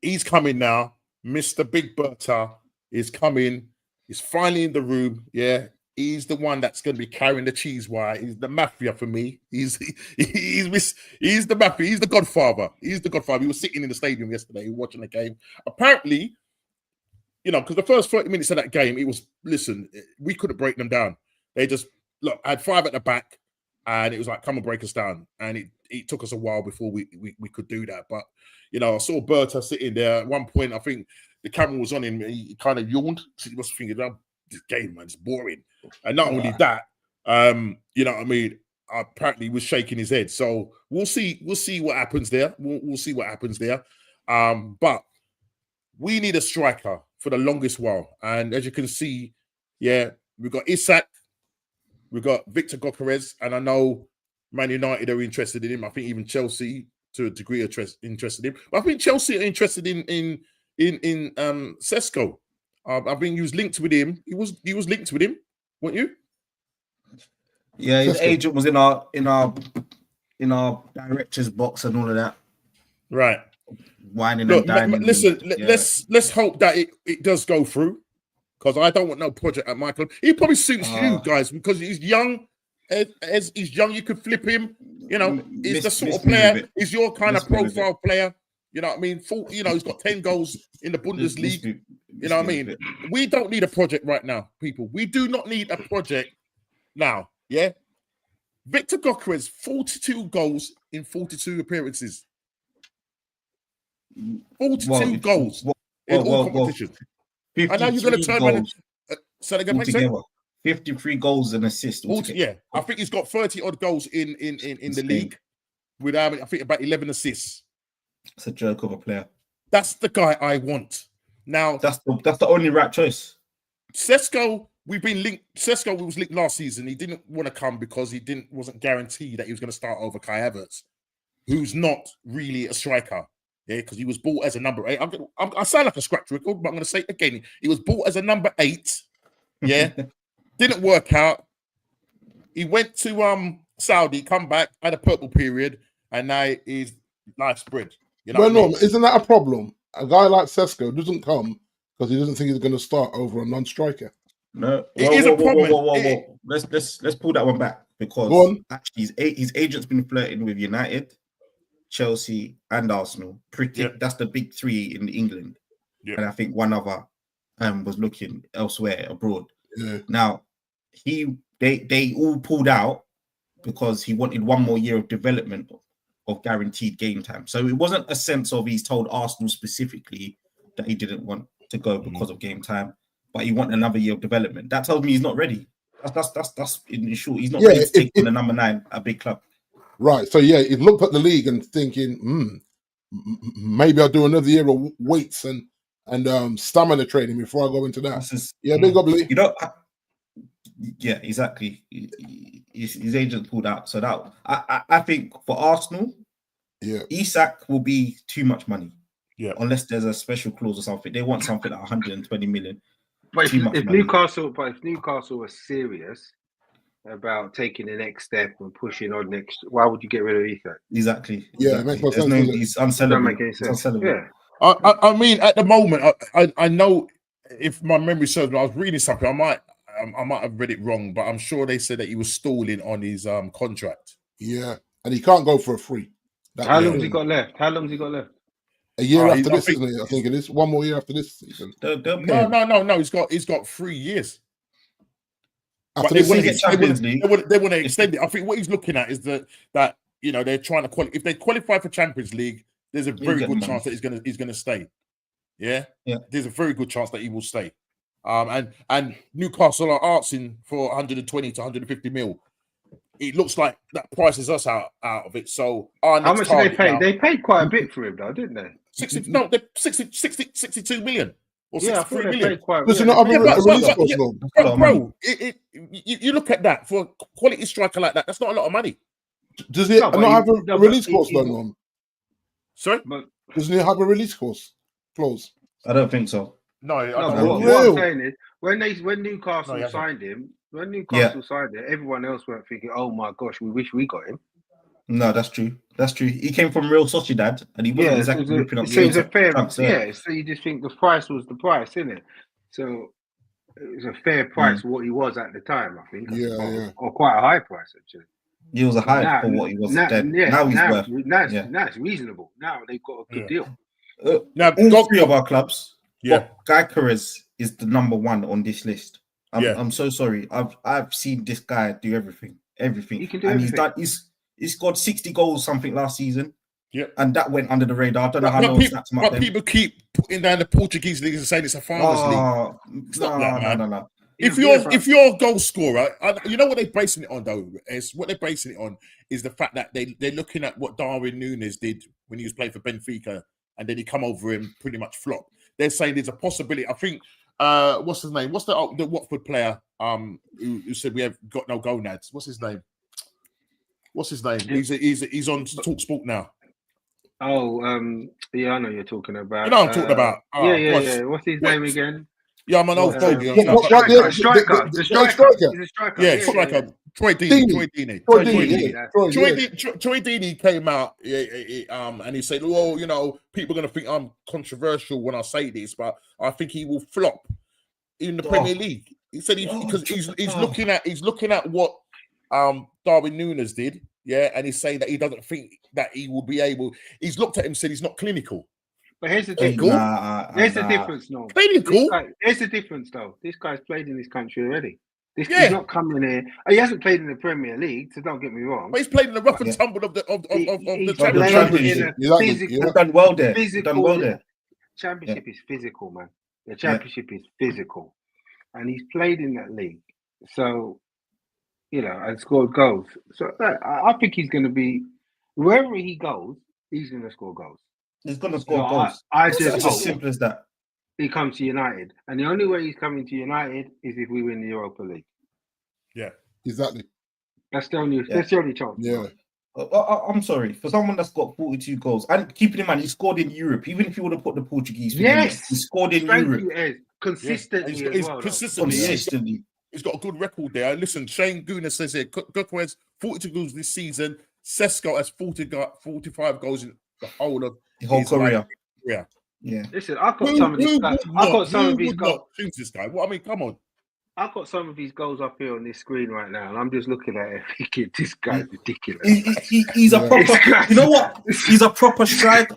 he's coming now. Mr. Big Berta is coming. He's finally in the room. Yeah, he's the one that's going to be carrying the cheese wire. He's the mafia for me. He's the mafia. He's the godfather. He's the godfather. He was sitting in the stadium yesterday watching the game. Apparently, you know, because the first 30 minutes of that game, it was, listen, we couldn't break them down. They just, look, I had 5 at the back, and it was like, come and break us down. And it took us a while before we could do that. But, you know, I saw Berta sitting there. At one point, I think the camera was on him. He kind of yawned. So he was thinking, oh, this game, man, it's boring. And not only that, you know what I mean? Apparently, he was shaking his head. So we'll see what happens there. We'll see what happens there. But we need a striker for the longest while. And as you can see, yeah, we've got Isak, we've got Victor Gyökeres, and I know Man United are interested in him. I think even Chelsea, to a degree, are interested in him. But I think Chelsea are interested in Sesko. I think he was linked with him. He was linked with him, weren't you? Yeah, his agent was in our director's box and all of that. Right. Whining and dining. Listen, let's hope that it does go through, because I don't want no project at my club. He probably suits you guys because he's young. As he's young, you could flip him. You know, he's the sort of player. He's your kind of profile player. You know what I mean? You know, he's got 10 goals in the Bundesliga. You know what I mean? We don't need a project right now, people. We do not need a project now. Yeah. Victor Gyökeres, 42 goals in 42 appearances. 42 goals in all competitions. I know you're going to turn around and say again, together. 53 goals and assists. Yeah, I think he's got 30 odd goals in the league with I think about 11 assists. It's a joke of a player. That's the guy I want. Now that's the only right choice. Sesko, we've been linked. Sesko was linked last season. He didn't want to come because he wasn't guaranteed that he was going to start over Kai Havertz, who's not really a striker. Yeah, because he was bought as a number 8. I sound like a scratch record, but I'm going to say it again. He was bought as a number 8. Yeah, didn't work out. He went to Saudi, come back, had a purple period, and now he's life spread. You know, no, isn't that a problem? A guy like Sesko doesn't come because he doesn't think he's going to start over a non-striker. No, it is a problem. Whoa. Let's pull that one back. because actually his agent's been flirting with United, Chelsea, and Arsenal. That's the big three in England. Yeah. And I think one other was looking elsewhere abroad. Yeah. Now they all pulled out because he wanted one more year of development of guaranteed game time. So it wasn't a sense of he's told Arsenal specifically that he didn't want to go because of game time, but he wanted another year of development. That tells me he's not ready. That's in short. He's not ready to take on the number 9 at a big club. Right. So he looked at the league and thinking, maybe I'll do another year of weights and stamina training before I go into that. Big up, Lee. Yeah, exactly. His agent pulled out. So that I think for Arsenal, Isak will be too much money. Yeah, unless there's a special clause or something. They want something like 120 million. But if Newcastle was serious about taking the next step and pushing on next, why would you get rid of Isak? Exactly. Yeah, it makes no sense. He's unsellable. Yeah. I mean, at the moment, I know if my memory serves me, I was reading something. I might have read it wrong, but I'm sure they said that he was stalling on his contract. Yeah, and he can't go for a free. How long has he got left? A year after this, isn't it? I think it is. One more year after this season. No. He's got 3 years. After they want to extend it. I think what he's looking at is that they're trying to qualify. If they qualify for Champions League, there's a very good chance that he's gonna stay. Yeah. There's a very good chance that he will stay. And Newcastle are asking for 120 to 150 mil. It looks like that prices us out of it. So how much did they pay? They paid quite a bit for him, though, didn't they? 62 million. Or 63 million. Does it not have a release cost? Bro, you look at that for a quality striker like that. That's not a lot of money. Does it not have a release clause though, Norm? Sorry, doesn't it have a release clause? I don't think so. No, what I'm saying is when Newcastle signed him, everyone else weren't thinking, "Oh my gosh, we wish we got him." No, that's true. He came from Real Sociedad, and he wasn't exactly ripping up. So you just think the price was the price, isn't it? So it was a fair price for what he was at the time, I think. Or quite a high price actually. He was a high for what he was then. Now he's worth. Now it's reasonable. Now they've got a good deal. Now all 3 of our clubs. Yeah, Guy Perez is the number 1 on this list. I'm so sorry. I've seen this guy do everything. He can do everything. He scored 60 goals something last season. Yeah, and that went under the radar. I don't know how no one snapped him up. But people keep putting down the Portuguese league and saying it's a farmers league. Stop that, man. No. If you're a goal scorer, you know what they're basing it on though. Is the fact that they're looking at what Darwin Núñez did when he was playing for Benfica, and then he come over and pretty much flop. They're saying there's a possibility. I think what's his name? What's the Watford player who said we have got no gonads? What's his name? He's on TalkSport now. Oh, I know you're talking about. You know what I'm talking about. Yeah. What's his name again? Yeah, I'm an old fogey. The striker. Yeah, striker. Troy Deeney. Troy Deeney came out and he said, well, people are going to think I'm controversial when I say this, but I think he will flop in the Premier League. He said because he's looking at what Darwin Núñez did, and he's saying that he doesn't think that he will be able. He's looked at him and said he's not clinical. But here's the difference. There's a difference, no. Clinical. There's a difference, though. This guy's played in this country already. He's not coming here. He hasn't played in the Premier League, so don't get me wrong. But he's played in the rough and tumble of the Championship. He's done well there. Championship is physical, man. The Championship is physical, and he's played in that league. So, and scored goals. So I think he's going to be wherever he goes. He's going to score goals. He's going to score goals. It's as simple as that. He comes to United, and the only way he's coming to United is if we win the Europa League. Yeah, exactly. That's the only chance. Yeah. I'm sorry, for someone that's got 42 goals, and keeping in mind he scored in Europe. Even if you would have put the Portuguese, he scored in Europe consistently. Consistently. He's got a good record there. Listen, Shane Gooner says here, Gukwe has 42 goals this season. Sesko has 45 goals in the whole career. Yeah. Listen, I've got some of these guys. I've got some of these guys. Choose this guy. Well, I mean, come on. I've got some of these goals up here on this screen right now, and I'm just looking at it thinking, this guy's ridiculous. He's a proper. You know what? He's a proper striker.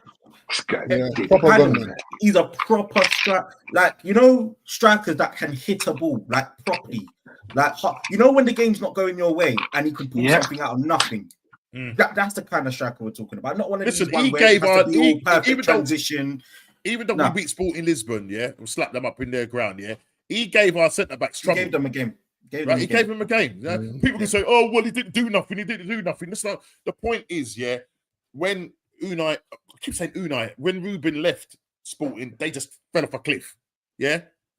This guy's Yeah, ridiculous. proper gunman. He's a proper striker. Like, you know, strikers that can hit a ball like properly. Like, you know, when the game's not going your way and he can pull something out of nothing. That's the kind of striker we're talking about. Not one of these ones where it has to be all perfect transition. Even though we beat Sporting Lisbon, we slapped them up in their ground, he gave our centre back struggle. He gave them a game. He gave them a game. People can say, "Oh, well, he didn't do nothing. He didn't do nothing." That's not the point. Is when Unai, I keep saying Unai, when Ruben left Sporting, they just fell off a cliff.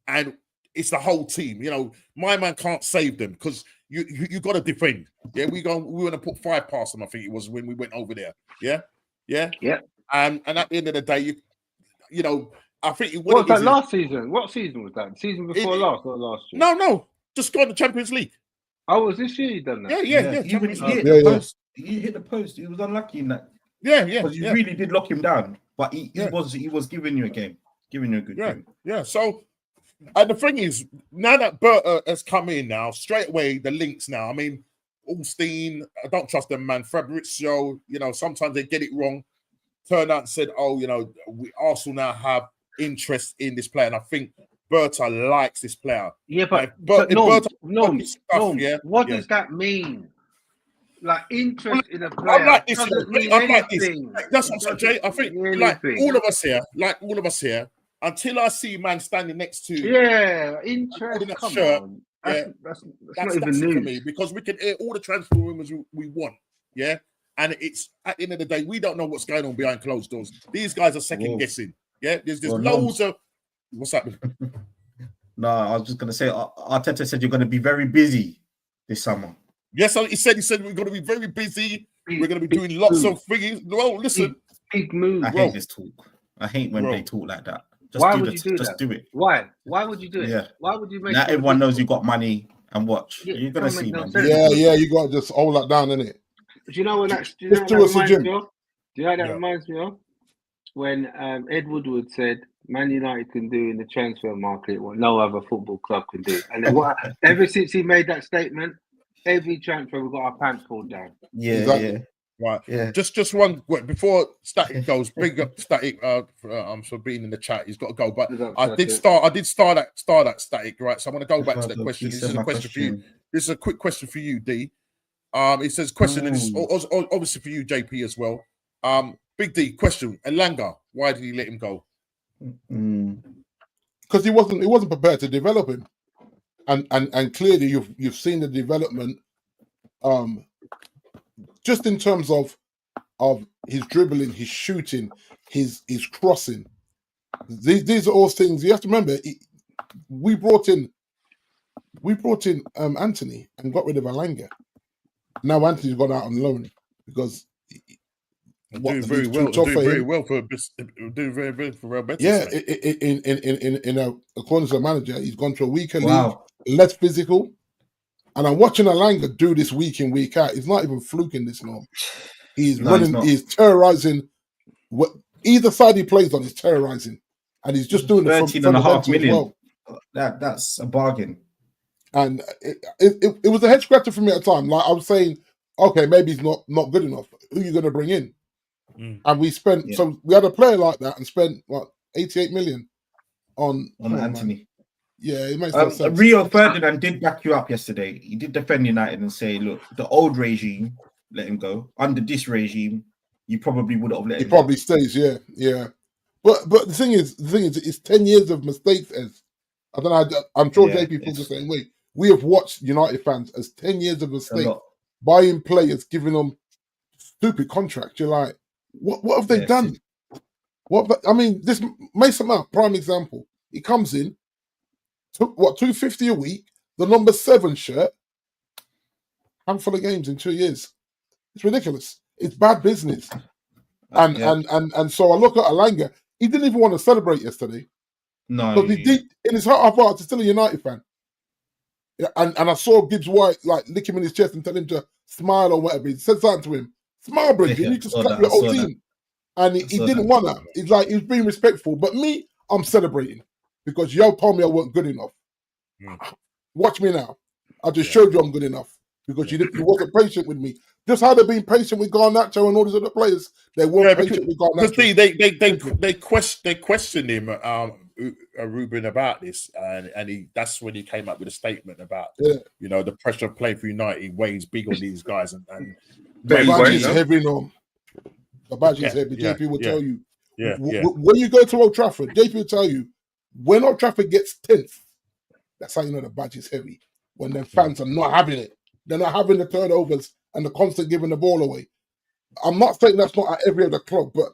And it's the whole team. You know, my man can't save them because you got to defend. We want to put 5 past them. I think it was when we went over there. Yeah. And at the end of the day, you know, I think it was that last season. What season was that? Season before last or last year? No. Just got the Champions League. Oh, was this year you done that? Yeah. He hit the post. He was unlucky in that. Yeah. Because you really did lock him down, but he was giving you a game, giving you a good game. Yeah. So, and the thing is, now that Berta has come in now, straight away the links now. I mean, Allstein, I don't trust them, man. Fabrizio, you know, sometimes they get it wrong. Turned out and said, "Oh, you know, Arsenal now have interest in this player," and I think Berta likes this player. Yeah, but what does that mean? Like interest in a player. I like this. Doesn't mean I like anything. this. That's what I'm saying, Jay. I think like all of us here, until I see man standing next to interest. Come shirt, on. That's not that's even news for me because we can air all the transfer rumors we want. And it's at the end of the day, we don't know what's going on behind closed doors. These guys are second guessing. There's loads of what's happening. No, I was just gonna say Arteta said you're gonna be very busy this summer. Yes, he said we're gonna be very busy. We're gonna be doing lots of things. Well, listen, big move. I hate this talk. I hate when they talk like that. Why would you do that? Just do it. Why would you do it? Yeah. Why would you make? Now everyone knows you got money and watch. You're gonna see, man. You got to just hold that down, innit? Do you know what that reminds me of? Do you know what that reminds me of? When Ed Woodward said Man United can do in the transfer market what no other football club can do. And then ever since he made that statement, every transfer we've got our pants pulled down. Right. Yeah. Just one before Static goes. Big up Static for being in the chat. He's got to go. But I did start that Static, right? So I'm gonna go back to the question. This is a question for you. This is a quick question for you, D. It says question and it's obviously for you, JP, as well. Big D, question. Elanga, why did he let him go? Because he wasn't prepared to develop him. And clearly you've seen the development just in terms of his dribbling, his shooting, his crossing. These are all things you have to remember. We brought in Anthony and got rid of Elanga. Now Anthony's gone out on loan because doing very well for Real Betis. Yeah, according to the manager, he's gone to a weaker league, less physical. And I'm watching Elanga do this week in, week out. He's not even fluking this now. He's running, he's terrorizing. Either side he plays on, he's terrorizing. And he's just doing 13.5 million. Well. That's a bargain. And it was a head scratcher for me at the time. Like I was saying, okay, maybe he's not good enough. Who are you going to bring in? And we spent, so we had a player like that and spent, 88 million on Anthony. Man. Yeah, it makes no sense. Rio Ferdinand did back you up yesterday. He did defend United and say, look, the old regime let him go. Under this regime, you probably would have let him go. He probably stays, yeah. But the thing is, it's 10 years of mistakes. I don't know. I'm sure JP feels the same way. We have watched United fans as 10 years of mistakes, buying players, giving them stupid contracts. You're like, what have they done? This Mason Mount, prime example. He comes in, took $250 a week, the number 7 shirt, handful of games in 2 years. It's ridiculous. It's bad business. And so I look at Elanga. He didn't even want to celebrate yesterday. No, but he did in his heart of hearts. He's still a United fan. And I saw Gibbs White lick him in his chest and tell him to smile or whatever. He said something to him. Smile, Bridget. You need to scrap your whole team. And he didn't want that. He's like, he was being respectful. But me, I'm celebrating because y'all told me I wasn't good enough. Watch me now. I just showed you I'm good enough because you wasn't patient with me. Just how they've been patient with Garnacho and all these other players. They weren't patient with Garnacho. Because they questioned him, Ruben, about this, and that's when he came up with a statement about the pressure of playing for United weighs big on these guys, and the badge is heavy, no. The badge is heavy. JP will tell you. When you go to Old Trafford, JP will tell you when Old Trafford gets tense, that's how you know the badge is heavy. When the fans are not having it, they're not having the turnovers and the constant giving the ball away. I'm not saying that's not at every other club, but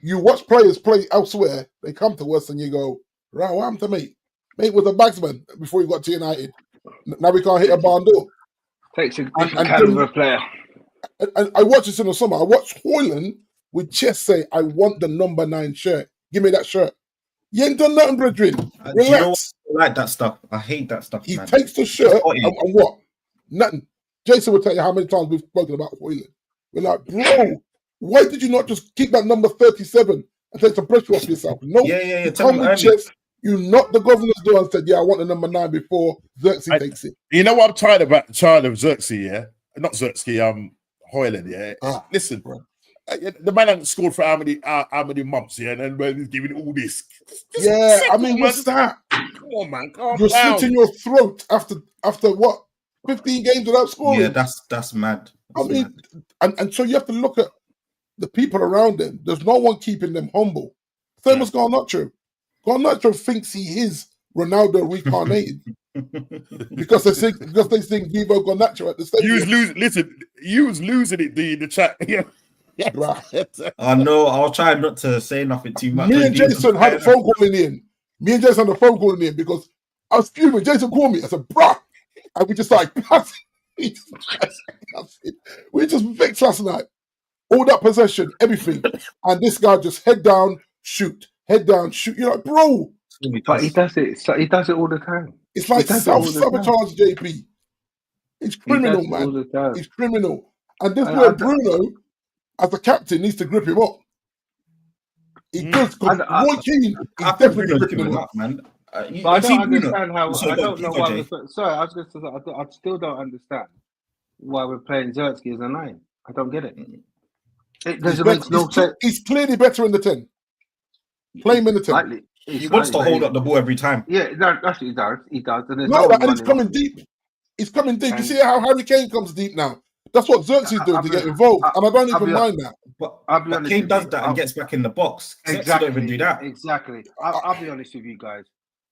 you watch players play elsewhere, they come to us and you go, right, what happened to mate? Mate was a bagsman before he got to United. Now we can't hit a barn door. Takes a different caliber player. And I watched this in the summer. I watched Hoyland with chest say, I want the number 9 shirt. Give me that shirt. You ain't done nothing, brethren. Relax. You know what? I like that stuff. I hate that stuff. He takes the shirt and what? Nothing. Jason will tell you how many times we've spoken about Hoyland. We're like, bro, why did you not just keep that number 37 and take some pressure off yourself? No, you come with chest. You knocked the governor's door and said, I want the number 9 before Xerxes takes it. You know what I'm tired of Xerxes, yeah? Not Xerxes, Hoyland, yeah? Listen, bro. The man hasn't scored for how many months, yeah? And then he's giving all this. What's that? Come on, man, calm You're down. slitting your throat after what? 15 games without scoring? Yeah, that's mad. Mad. And so you have to look at the people around them. There's no one keeping them humble. Same as Garnacho. Garnacho thinks he is Ronaldo reincarnated because they sing Vivo Garnacho at the stadium. You was losing it in the chat. Yeah. I know. I'll try not to say nothing too much. Me and Jason had a phone call in the end because I was fuming. Jason called me. I said, bruh. And we just like, we just vexed last night. All that possession, everything. And this guy just head down, shoot. Head down, shoot. You're like, bro. But he does it all the time. It's like self-sabotage, JP. It's criminal, man. It's criminal. And this where Bruno, as a captain, needs to grip him up. He does, because Roy Keane is definitely gripping him up, man. But I don't understand how. I don't know why. Sorry, I was going to say, I still don't understand why we're playing Xerxes as a 9. I don't get it. It doesn't make no sense. He's clearly better in the 10. Play him in the 10. He wants to hold up the ball every time. Yeah, that's what he does. He does. And it's coming deep. He's coming deep. You see how Harry Kane comes deep now? That's what Xerxes is doing to get involved. And I don't even mind that. But Kane does that and gets back in the box. Exactly. Don't even do that. Exactly. I'll be honest with you guys.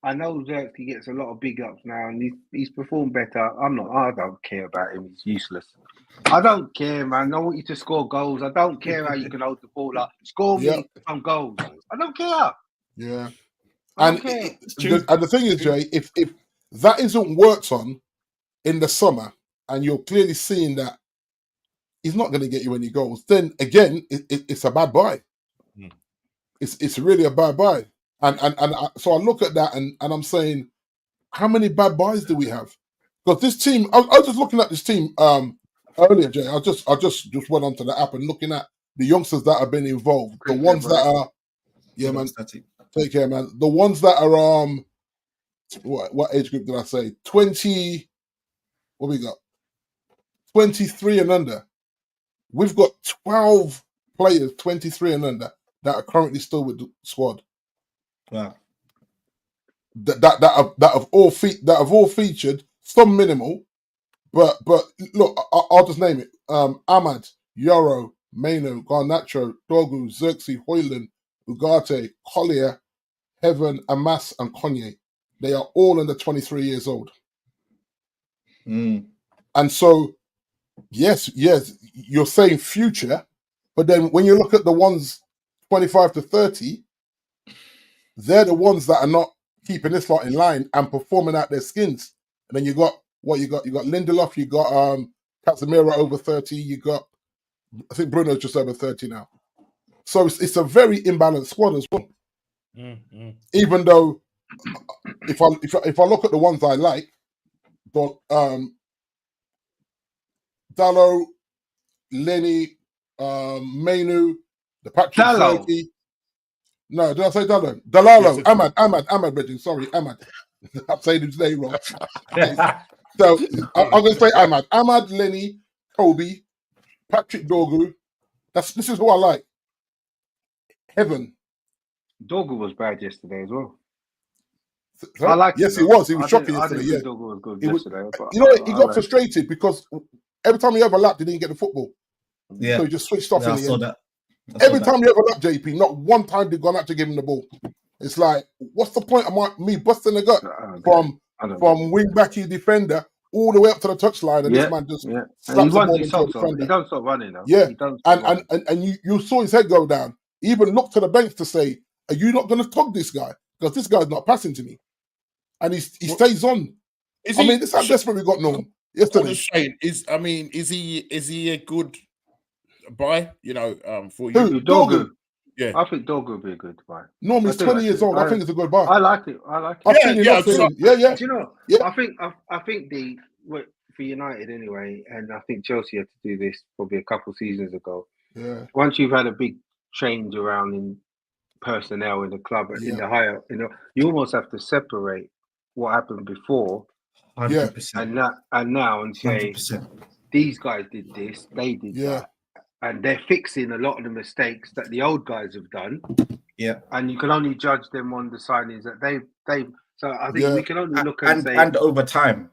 I know Xerxes gets a lot of big ups now and he's performed better. I don't care about him. He's useless. I don't care, man. I want you to score goals. I don't care how you can hold the ball up. Score me some goals. I don't care. Yeah. And the thing is, Jay, if that isn't worked on in the summer and you're clearly seeing that he's not going to get you any goals, then again, it's a bad buy. It's really a bad buy. And so I look at that and I'm saying, how many bad buys do we have? Because this team, I was just looking at this team earlier, Jay. I just went onto the app and looking at the youngsters that have been involved. The ones that are, man. Take care, man. The ones that are what age group did I say? 20. What we got? 23 and under. We've got 12 players, 23 and under, that are currently still with the squad. Wow. That have all featured, some minimal, but look, I'll just name it. Ahmad, Yoro, Maino, Garnacho, Dogu, Xerxes, Hoyland, Ugarte, Collier, Heaven, Amas, and Kanye. They are all under 23 years old. And so, yes, you're saying future, but then when you look at the ones 25 to 30, they're the ones that are not keeping this lot in line and performing out their skins. And then you got Lindelof, you got Casemiro over 30, I think Bruno's just over 30 now. So it's a very imbalanced squad as well. Even though if I look at the ones I like, Dallo, Lenny, Mainu, the Patrick Fergie. No, did I say Dallo? Dalalo, yes, Ahmad, Bridging. Sorry, Ahmad. I'm saying his name wrong. So I'm going to say Ahmad, Lenny, Kobe, Patrick Dorgu. This is who I like. Heaven. Dorgu was bad yesterday as well. Huh? I like. Yes, he was. He was shocking yesterday. I Yeah, didn't think Dorgu was good yesterday. But you know, he got frustrated because every time he overlapped, he didn't get the football. Yeah. So he just switched off in I the saw end. that. Every time you overlap JP, not one time they've gone out to give him the ball. It's like, what's the point of me busting the gut from wing backy defender all the way up to the touchline, and this man just slaps the ball into the defender. He don't stop running though. Yeah, and you saw his head go down. He even looked to the bench to say, "Are you not going to tug this guy? Because this guy's not passing to me." And he stays on. This is how desperate we got known yesterday. Is he a good buy? You know, for you, you, Dorgu. Yeah, I think Dorgu would be a good buy. No, he's 20 years old. I think it's a good buy. I like it. Yeah. Do you know? Yeah. I think for United anyway, and I think Chelsea had to do this probably a couple of seasons ago. Yeah. Once you've had a big change around in personnel in the club, in the higher, you almost have to separate what happened before, 100%. and now, and say 100%. These guys did this, they did that. And they're fixing a lot of the mistakes that the old guys have done. Yeah. And you can only judge them on the signings that they've. So I think we can only look and say. And over time.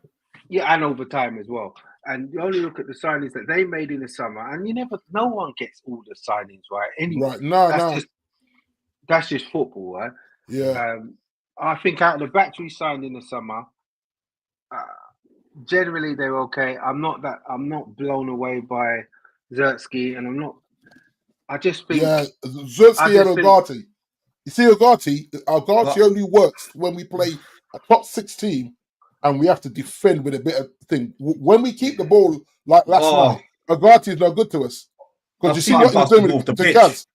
Yeah, and over time as well. And you only look at the signings that they made in the summer. And no one gets all the signings right anyway. Right. No. That's just football, right? Yeah. I think out of the battery signed in the summer, generally they're okay. I'm not blown away by Zertsky, and I just think Zertsky and Ugarte. You see, Ugarte only works when we play a top 6 team and we have to defend with a bit of thing. When we keep the ball like last night, Ugarte is no good to us. Because you see what he's doing with Kaz.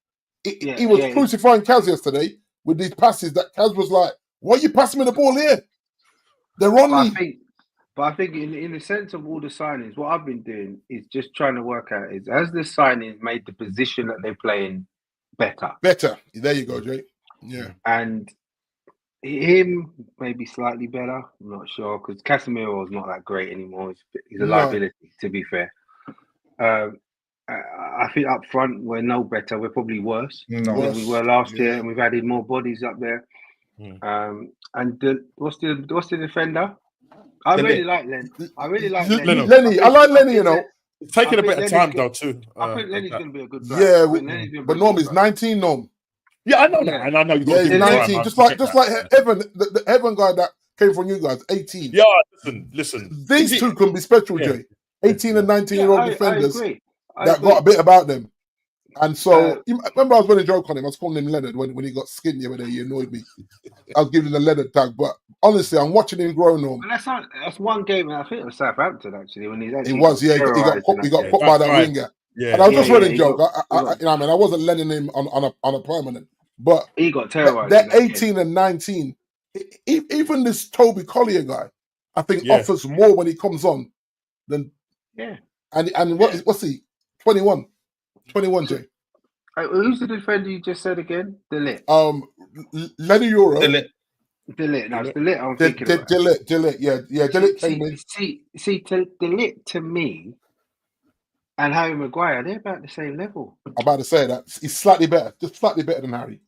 He was crucifying Kaz yesterday with these passes that Kaz was like, "Why are you passing me the ball here? They're on me." But I think in the sense of all the signings, what I've been doing is just trying to work out is, has the signings made the position that they play in better? Better. There you go, Jay. Yeah. And him maybe slightly better. I'm not sure, because Casemiro is not that great anymore. He's a liability, to be fair. I think up front we're no better. We're probably worse than we were last year, and we've added more bodies up there. And what's the defender? I really like Lenny. Lenny. I like Lenny, It's taking a bit of time, though, too. I think Lenny's going to be a good player. Yeah, but Norm is 19, Norm. Yeah, I know that. And I know you've got he's 19. Just like Evan, the Evan guy that came from you guys, 18. Yeah, listen. These two can be special, Jay. 18 and 19-year-old defenders that got a bit about them. And so, remember I was running a joke on him. I was calling him Leonard when he got skinned the other day. He annoyed me. I was giving him the Leonard tag. But honestly, I'm watching him grow on. That's one game. I think it was Southampton, actually. When he was, he got put by that winger. Yeah. And I was just running a joke. I wasn't letting him on a permanent. But he got terrorized. That 18 and 19, even this Toby Collier guy, I think offers more when he comes on than. Yeah. And what's he? 21. 21, Jay. Who's the defender you just said again? Delit. Lenny Euro. Delit. No, it's Delit. I'm thinking about Delit. Yeah. Delit came in. See, Delit to me and Harry Maguire, they're about the same level. I'm about to say that he's slightly better, just slightly better than Harry.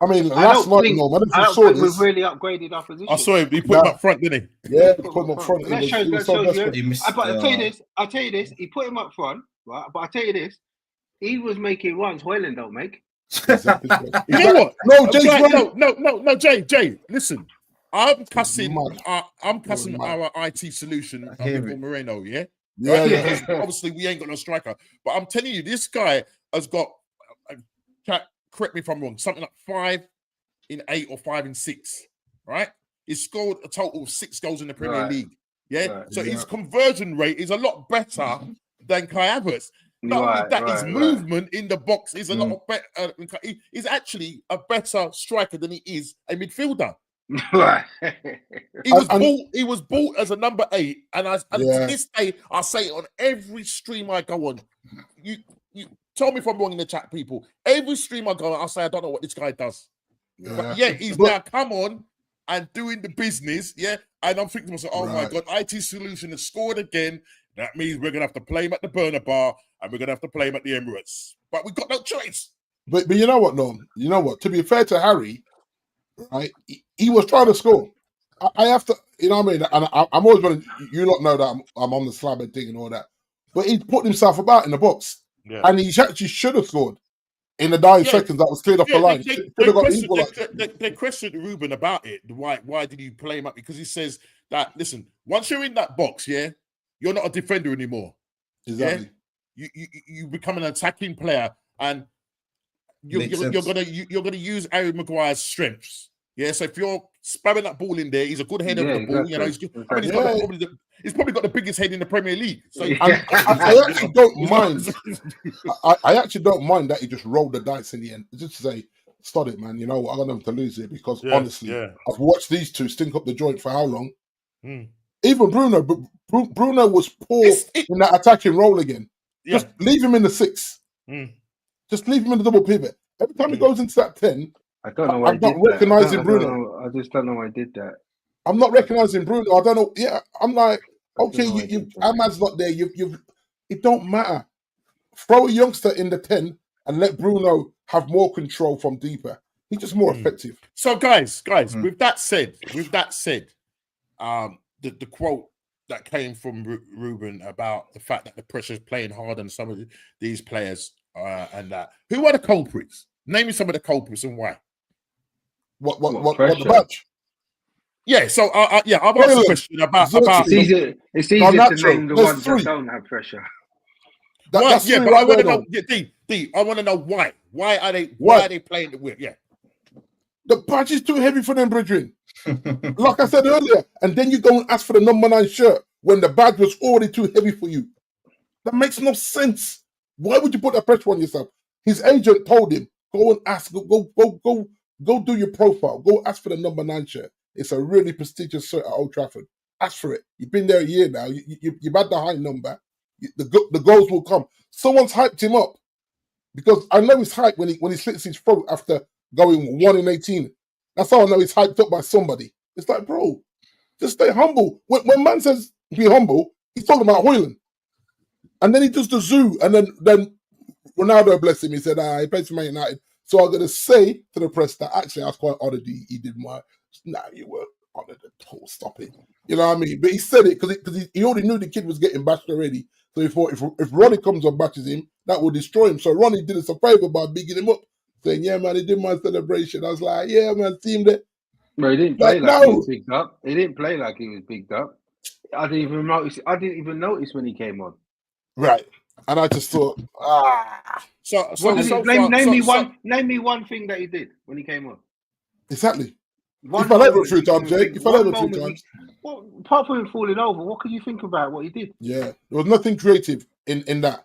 I mean, last night, I don't think we've really upgraded our position. I saw him. He put him up front, didn't he? Yeah, he put him up front. But I'll tell you this. He put him up front, right? But I'll tell you this. He was making runs Hoyland don't make. Exactly. You know what? No, Jay. Listen, I'm cussing our IT solution for Moreno. Yeah. Yeah. Obviously, we ain't got no striker, but I'm telling you, this guy has got. Correct me if I'm wrong. Something like 5 in 8 or 5 in 6. Right? He's scored a total of 6 goals in the Premier League. Yeah. Right. So his conversion rate is a lot better than Kai Havertz. Not only that, his movement in the box is a lot better. He's actually a better striker than he is a midfielder. Right. He was bought as a number 8, and to this day, I say it on every stream I go on. You tell me if I'm wrong in the chat, people. Every stream I go on, I say I don't know what this guy does. Yeah. But he's now come on and doing the business, yeah. And I'm thinking to myself, oh my Right. God, IT Solution has scored again. That means we're gonna have to play him at the Burner Bar and we're gonna have to play him at the Emirates. But we got no choice. But you know what, Norm? You know what? To be fair to Harry, right? He was trying to score. I have to, you know what I mean? And I'm always going to, you lot know that I'm on the slab and thing and all that. But he put himself about in the box. Yeah. And he actually should have scored in the dying seconds that was cleared off the line. They questioned Ruben about it. Why did you play him up? Because he says that, listen, once you're in that box, yeah, you're not a defender anymore. Exactly. Yeah? You become an attacking player, and you're gonna use Harry Maguire's strengths. Yeah, so if you're spamming that ball in there, he's a good header with the ball. You know, he's probably got the biggest head in the Premier League. So I actually don't mind. I actually don't mind that he just rolled the dice in the end. Just to say, stop it, man. You know, I got nothing to lose here because honestly, I've watched these two stink up the joint for how long? Even Bruno, but Bruno was poor in that attacking role again. Just leave him in the 6. Just leave him in the double pivot. Every time he goes into that 10, I don't know why I'm not recognizing Bruno. I just don't know why I did that. I'm not recognizing Bruno. I don't know. Yeah, I'm like, okay, Ahmad's not there. It don't matter. Throw a youngster in the 10 and let Bruno have more control from deeper. He's just more effective. So, guys, with that said, the quote that came from Ruben about the fact that the pressure is playing hard on some of these players and that. Who are the culprits? Name me some of the culprits and why. What the match? Yeah, so I've asked a question about it's easier to name the ones that don't have pressure. But I want to know, D, I want to know why. Why are they playing the whip? Yeah. The badge is too heavy for them, brethren. Like I said earlier, and then you go and ask for the number 9 shirt when the badge was already too heavy for you. That makes no sense. Why would you put that pressure on yourself? His agent told him, go and ask, go do your profile. Go ask for the number 9 shirt. It's a really prestigious shirt at Old Trafford. Ask for it. You've been there a year now. You've had the high number. The goals will come. Someone's hyped him up because I know he's hyped when he slits his throat after going 1 in 18. That's how I know he's hyped up by somebody. It's like, bro, just stay humble. When man says be humble, he's talking about Hoyland. And then he does the zoo, and then Ronaldo, bless him, he said, he plays for Man United. So I'm going to say to the press that actually I was quite honoured he did my... Nah, you were honoured at all. Stop it. You know what I mean? But he said it because he already knew the kid was getting bashed already. So he thought if Ronnie comes and bashes him, that will destroy him. So Ronnie did us a favour by bigging him up, saying, yeah, man, he did my celebration. I was like, yeah, man, team there. No, he didn't play like he was bigged up. He didn't play like he was bigged up. I didn't even notice when he came on. Right. And I just thought, name me one thing that he did when he came on. Exactly. He fell over a few times, Jake. He fell over a few times. Apart from him falling over, what can you think about what he did? Yeah, there was nothing creative in that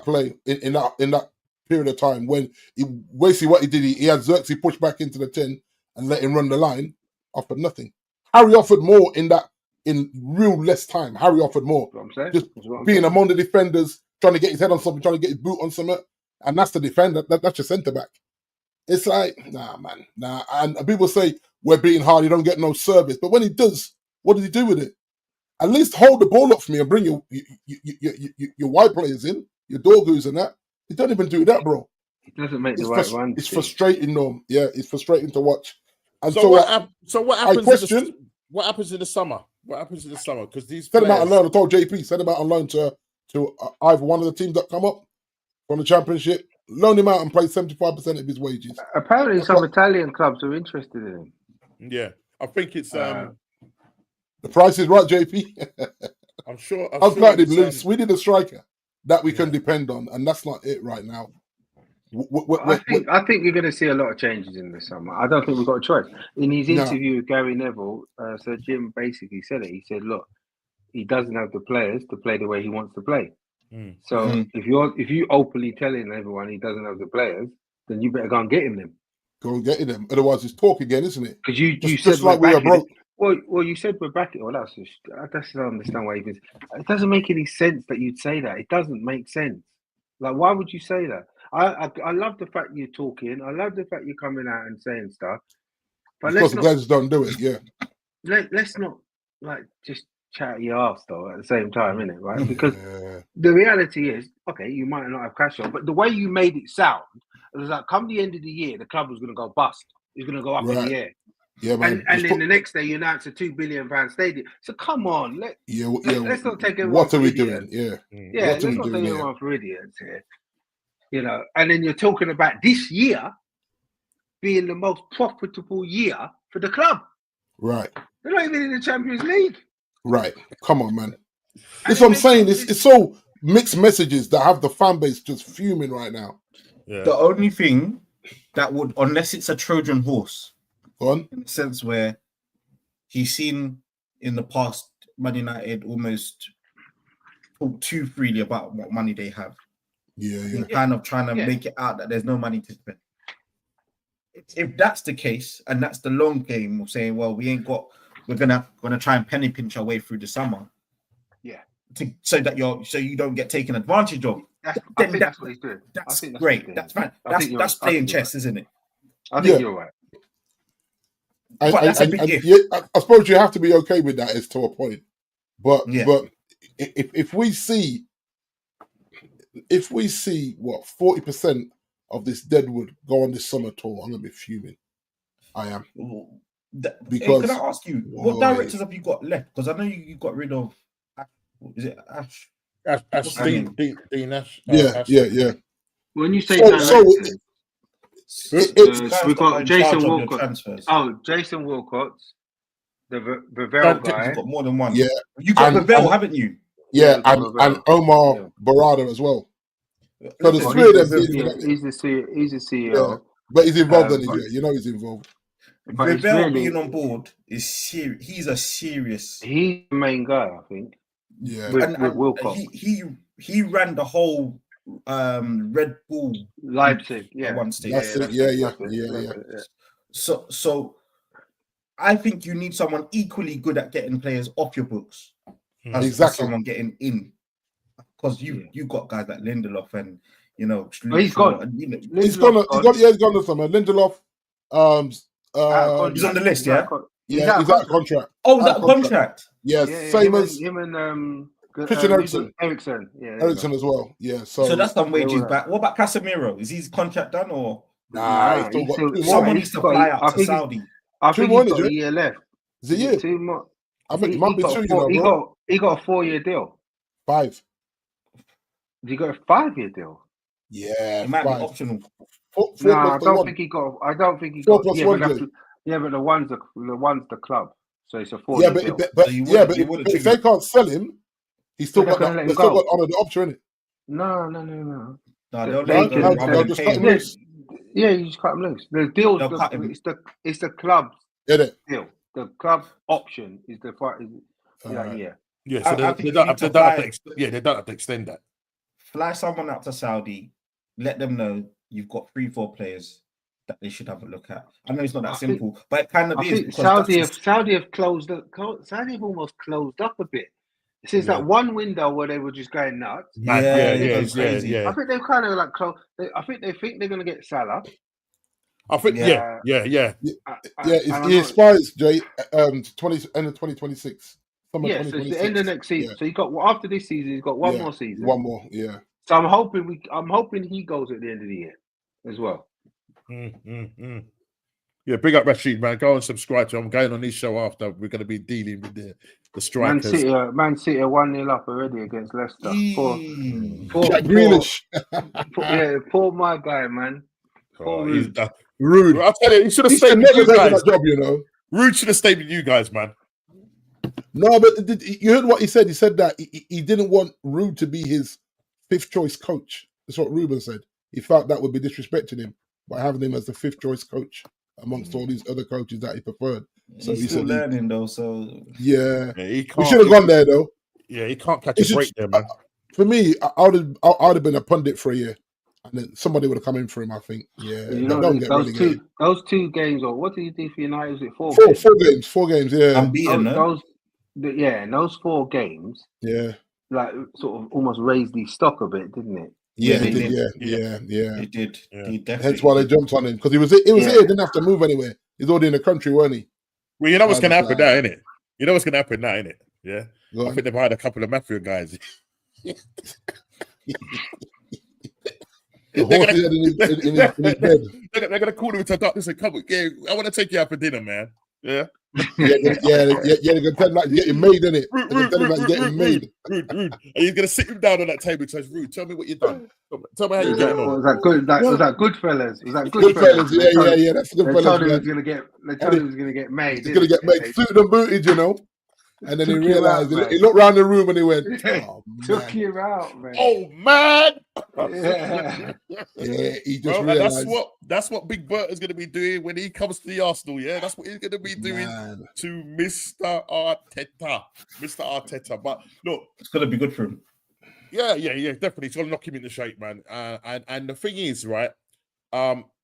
play in that period of time when he basically what he did. He had Xerxes push back into the 10 and let him run the line. Offered nothing. Harry offered more in real less time. Harry offered more. Just being among the defenders, trying to get his head on something, trying to get his boot on something, and that's the defender. That's your centre back. It's like, nah, man, nah. And people say we're beating hard. You don't get no service, but when he does, what does he do with it? At least hold the ball up for me and bring your wide players in, your Dorgus and that. He don't even do that, bro. He doesn't make the right run. It's frustrating, Norm. Yeah, it's frustrating to watch. And what happens? What happens in the summer? What happens in the summer? Because these send him out on loan. I told JP, send him out on loan to either one of the teams that come up from the Championship. Loan him out and play 75% of his wages. Apparently, some Italian clubs are interested in him. Yeah, I think it's the price is right, JP. I'm sure. I'm glad it lose. We need a striker that we can depend on, and that's not it right now. I think you're going to see a lot of changes in the summer. I don't think we've got a choice. In his interview with Gary Neville, Sir Jim basically said it. He said, "Look, he doesn't have the players to play the way he wants to play. So if you openly telling everyone he doesn't have the players, then you better go and get him them. Go and get him. Otherwise, it's talk again, isn't it? Because you said just like we are broke. Well, you said we're back. Well, I just don't understand why it doesn't make any sense that you'd say that. It doesn't make sense. Like, why would you say that? I love the fact you're talking. I love the fact you're coming out and saying stuff. But Because the Glazers don't do it, yeah. let's not like just chat your ass though at the same time, innit? Right? Because Yeah. the reality is, okay, you might not have cash on, but the way you made it sound, it was like come the end of the year, the club was going to go bust. It's going to go up in the air. Yeah, man. And then the next day you announce a £2 billion stadium. So come on, let's not take everyone. What are we idiots. doing? Yeah. Yeah, What are let's we not doing take everyone for idiots here. You know, and then you're talking about this year being the most profitable year for the club. Right. They're not even in the Champions League. Right. Come on, man. That's what I'm saying. It's so mixed messages that have the fan base just fuming right now. Yeah. The only thing that would, unless it's a Trojan horse, Go on. in the sense where he's seen in the past Man United almost talk too freely about what money they have. Yeah. And kind of trying to make it out that there's no money to spend. If that's the case, and that's the long game of saying, well, we're gonna try and penny pinch our way through the summer. Yeah. So you don't get taken advantage of. I think that's what he's doing. That's great. That's fine. That's playing chess, isn't it? I think you're right. I suppose you have to be okay with that as to a point. But if we see what 40% of this Deadwood go on this summer tour, I'm gonna be fuming. I am. Because can I ask you, what directors have you got left? Because I know you got rid of is it Ash? Dean Ash. Yeah. When you say we've got Jason Walcott. Oh, Jason Walcott, the Vavell guy. You've got more than one. Yeah, you got Vavell, haven't you? Yeah, and Omar Barada as well. So the three of them. He's the CEO. Yeah, but he's involved in it. You know he's involved. Vavell being on board is serious. He's a serious. He's the main guy, I think. Yeah, with Wilcox. He ran the whole Red Bull Leipzig, at one stage. Yeah. So I think you need someone equally good at getting players off your books as someone getting in, because you got guys like Lindelof and he's gone. He's gone to summer. Lindelof. He's on the list, yeah. He's out of contract. Oh, that contract. Yes, same as him and Christian Eriksen. Eriksen as well. Yeah. So that's done wages back. What about Casemiro? Is his contract done or? Nah, someone needs to fly out to Saudi. I think he's got a year left. Is it a year? 2 more. I think it might be 2 years. He got a 4-year deal. 5. He got a 5-year deal. Yeah, it might be optional. I don't think he got. 4 plus 1. But the one's the club, so it's a 4-year deal. But if they can't sell him, he's still got honor the option, innit? No. They'll just cut him loose. Yeah, you just cut him loose. The deal, it's the club's deal. The club option is the fight. Yeah, so they don't have to extend that. Fly someone out to Saudi, let them know you've got 3-4 players that they should have a look at. I know it's not that simple, but it kind of is. Saudi have closed. Saudi have almost closed up a bit. Since that one window where they were just going nuts. Yeah. I think they've kind of like closed. I think they're going to get Salah. I think he expires, Jay, end of 2026. So it's the end of next season. So he got after this season, he's got one more season. One more, yeah. So I'm hoping he goes at the end of the year as well. Yeah, big up Rashid, man. Go and subscribe to him. I'm going on his show after. We're going to be dealing with the strikers. Man City are 1-0 up already against Leicester. Jack Grealish. Poor my guy, man. Rude. I'll tell you, he should have stayed with you guys. Job, Rude should have stayed with you guys, man. No, but you heard what he said. He said that he didn't want Rude to be his 5th choice coach. That's what Ruben said. He felt that would be disrespecting him by having him as the 5th choice coach amongst all these other coaches that he preferred. So he's still learning though. So he should have gone there though. Yeah, he can't catch a break there, man. For me, I would have been a pundit for a year, and then somebody would have come in for him. I think. Yeah, those two games, or what did he do for United? Was it 4 games? 4 games. Yeah, unbeaten. Those 4 games. Yeah, like sort of almost raised the stock a bit, didn't it? Yeah, it did. He definitely. Hence why they jumped on him, because he was here. Didn't have to move anywhere. He's already in the country, weren't he? Well, you know what's I going to just happen now, innit? You know what's going to happen now, innit? Yeah. Go I on. think they've hired a couple of mafia guys. The horse head in his bed. They're going to call him to doctor and say, "Come on, yeah, I want to take you out for dinner, man." Yeah. They're gonna tell him like he's getting made, innit? They're gonna tell him like he's getting made. Rude. And he's going to sit him down on that table and says, "Rude, tell me what you've done. Tell me how you're getting on." Was that good? Was that Goodfellas? Was that Goodfellas, yeah, that's They Goodfellas. told him he Man. was gonna get. They told him he was gonna get made. He's gonna get made, suited and booted, you know. And then he Took him realized out, he looked around the room and he went, "Oh Took man, him out, man. Oh man! yeah." He just Well, and realized that's what Big Berta is going to be doing when he comes to the Arsenal. Yeah, that's what he's going to be doing to Mr. Arteta. But look, It's gonna be good for him. yeah, definitely. It's going to knock him into shape, man. And the thing is, right?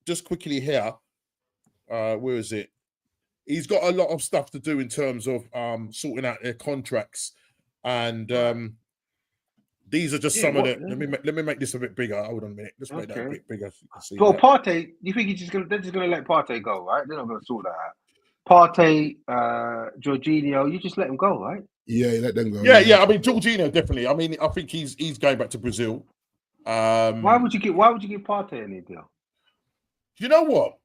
Just quickly here, where is it? He's got a lot of stuff to do in terms of sorting out their contracts, and these are just some of the. Let me make this a bit bigger. Hold on a minute. Let's make that a bit bigger. So you can see Well, that. Partey, you think they're just gonna let Partey go, right? They're not gonna sort that out. Partey, Jorginho, you just let him go, right? Yeah, he let them go. Yeah. I mean, Jorginho definitely. I mean, I think he's going back to Brazil. Why would you give Partey any deal? You know what?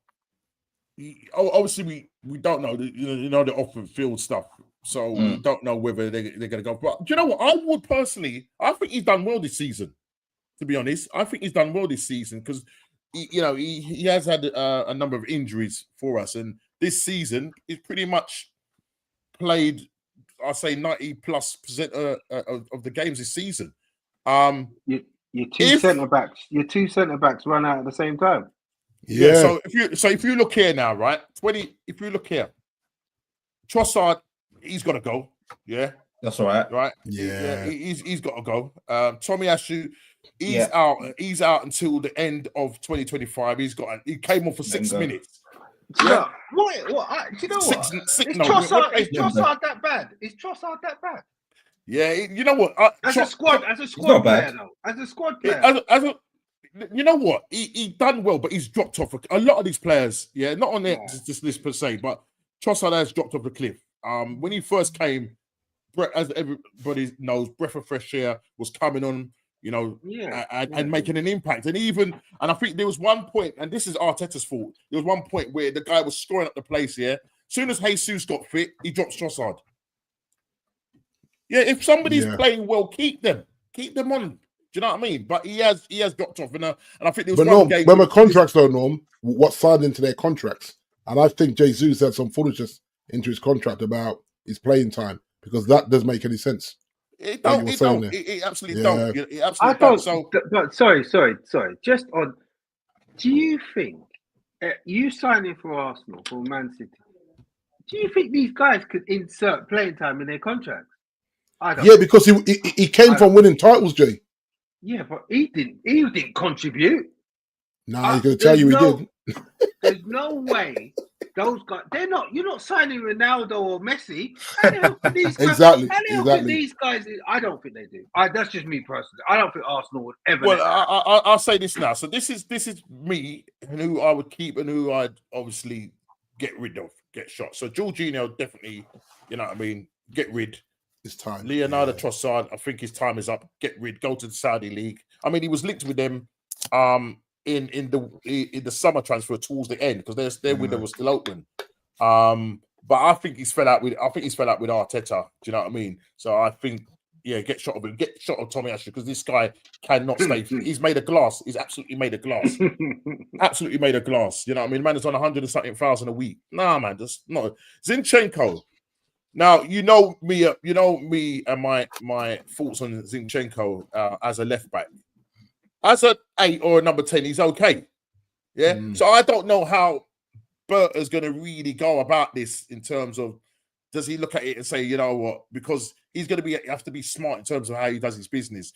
Obviously, we don't know. You know the off the field stuff, so we don't know whether they're going to go. But you know what? I would personally. I think he's done well this season. To be honest, I think he's done well this season because he has had a number of injuries for us, and this season he's pretty much played. I say 90+% of the games this season. Your two centre backs run out at the same time. Yeah. So if you look here now, right? If you look here, Trossard, he's got to go. Yeah, That's all right. right. Yeah. He's got to go. Tomiyasu, he's out. He's out until the end of 2025. He came on for 6 minutes. Yeah. What? Do you know what? Is Trossard that bad? Is Trossard that bad? Yeah, you know what? As a squad player, though. As a squad player. You know what? He done well, but he's dropped off. A lot of these players, not on this list per se, but Trossard has dropped off the cliff. When he first came, as everybody knows, breath of fresh air was coming on, and making an impact. And I think there was one point, and this is Arteta's fault. There was one point where the guy was scoring up the place. Yeah, as soon as Jesus got fit, he drops Trossard. Yeah, if somebody's playing well, keep them on. Do you know what I mean? But he has dropped off, and I think there was one game. Remember contracts though, Norm? What signed into their contracts, and I think Jesus had some foolishness into his contract about his playing time because that doesn't make any sense. It absolutely don't. It absolutely don't. So, but sorry. Just on, do you think you signing for Arsenal for Man City? Do you think these guys could insert playing time in their contracts? I don't. Yeah, because he came from winning titles, Jay. Yeah, but he didn't contribute. Nah, he's gonna tell you he did. There's no way those guys. You're not signing Ronaldo or Messi. How the hell can these guys? Exactly. These guys? I don't think they do. That's just me personally. I don't think Arsenal would ever. Well, I'll say this now. So this is me and who I would keep and who I'd obviously get rid of, get shot. So Jorginho definitely, you know what I mean, get rid. It's time. Leonardo Trossard, I think his time is up. Get rid. Go to the Saudi league. I mean, he was linked with them in the summer transfer towards the end because their window was still open. But I think he's fell out with Arteta. Do you know what I mean? So I think get shot of him. Get shot of Tomiyasu because this guy cannot stay. He's made of glass. He's absolutely made of glass. Absolutely made of glass. You know what I mean? Man is on 100 and something thousand a week. Nah, man, just no. Zinchenko. Now you know me and my thoughts on Zinchenko as a left back. As an 8 or a number 10, he's okay. Yeah. So I don't know how Berta's going to really go about this in terms of does he look at it and say, you know what, because he's going to have to be smart in terms of how he does his business.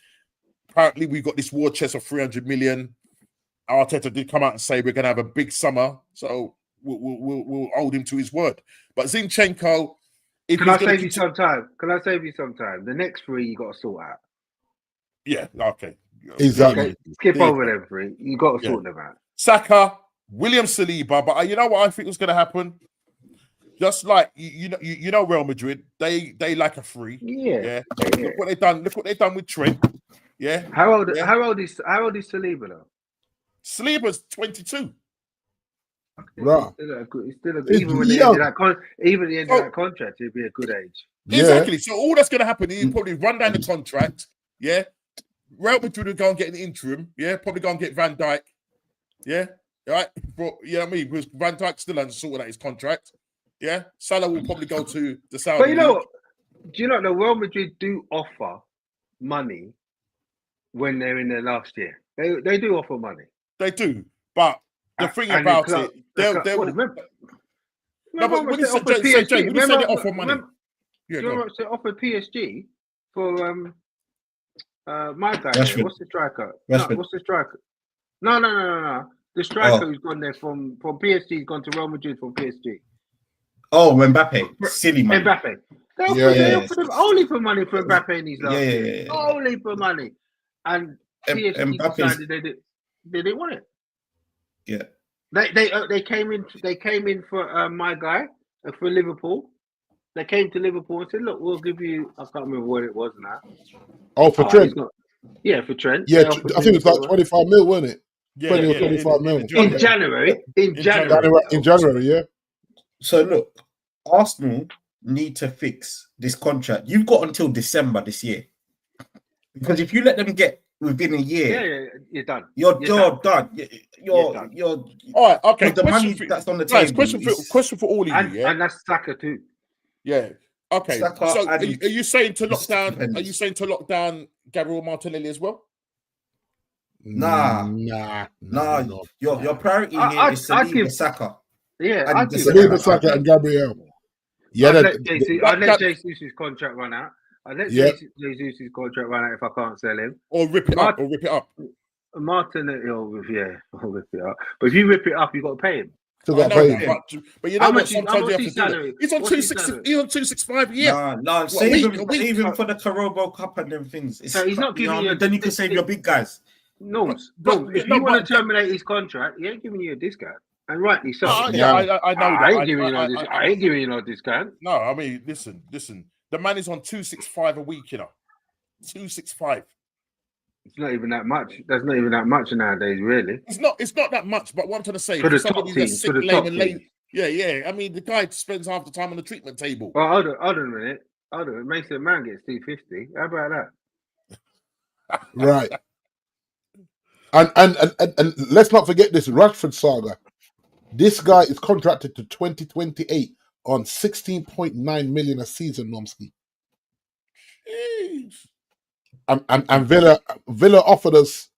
Apparently, we've got this war chest of 300 million. Arteta did come out and say we're going to have a big summer, so we'll hold him to his word. But Zinchenko. Can I save you some time? The next 3 you got to sort out. Yeah, okay. Exactly. Okay. Skip over them 3. You got to sort them out. Saka, William Saliba, but you know what I think was going to happen? Just like you know Real Madrid, they like a free. Yeah. Look what they done. Look what they done with Trent. Yeah. How old is Saliba though? Saliba's 22. Right. He's still even when the end of that contract, it'd be a good age. Exactly. So all that's going to happen is he'll probably run down the contract. Yeah. Real Madrid will go and get an interim. Yeah. Probably go and get Van Dijk. Yeah. Right. But, you know what I mean? Because Van Dijk still hasn't sorted out his contract. Yeah. Salah will probably go to the Saudi. But you know what? Do you not know Real Madrid do offer money when they're in their last year? They do offer money. They do. But the thing about it, they'll remember when you said they offer money. Do you remember they offered PSG for my guy? Rashford. What's the striker? Rashford. No, what's the striker? No. The striker who's gone there from PSG, he's gone to Real Madrid from PSG. Oh, Mbappe. Silly man. Mbappe. They offered him only for money for Mbappe in his last year. Only for money. And PSG decided they didn't want it. Yeah. They came in for my guy for Liverpool. They came to Liverpool and said, "Look, we'll give you." I can't remember what it was now. Oh, for Trent. For Trent. Yeah, I think it was like 25 mil, wasn't it? Yeah, 20 or 25 mil. In January. In January, yeah. So look, Arsenal need to fix this contract. You've got until December this year, because if you let them get within a year, you're done. You're done. You're all right. Okay. The money that's on the table. Question for all of you, and that's Saka too. Yeah. Okay. Saka, so are you saying to lock down? Are you saying to lock down Gabriel Martinelli as well? Nah. Your priority here is Saliba, Saka. Yeah, I'd give Saliba, Saka, and Gabriel. Yeah, I'd let Jesus' contract run out. I'd let Jesus' contract run out if I can't sell him. Or rip it up. Martin, I'll rip it up. But if you rip it up, you've got to pay him. But you know what? Sometimes you have to do it. He's on 260. He's on 265 a year. No, save him for the Carabao Cup and them things. So he's not giving you. Then you can save your big guys. No, if you want to terminate his contract, he ain't giving you a discount, and rightly so. I know that. I ain't giving you no discount. No, I mean, listen. The man is on 265 a week, 265. It's not even that much. That's not even that much nowadays, really. It's not that much. But what I'm trying to say, for the top teams, yeah. I mean, the guy spends half the time on the treatment table. Well, hold on a minute. Mason Man gets 250. How about that? Right. And let's not forget this Rashford saga. This guy is contracted to 2028 on 16.9 million a season, Nomsky. And Villa offered us,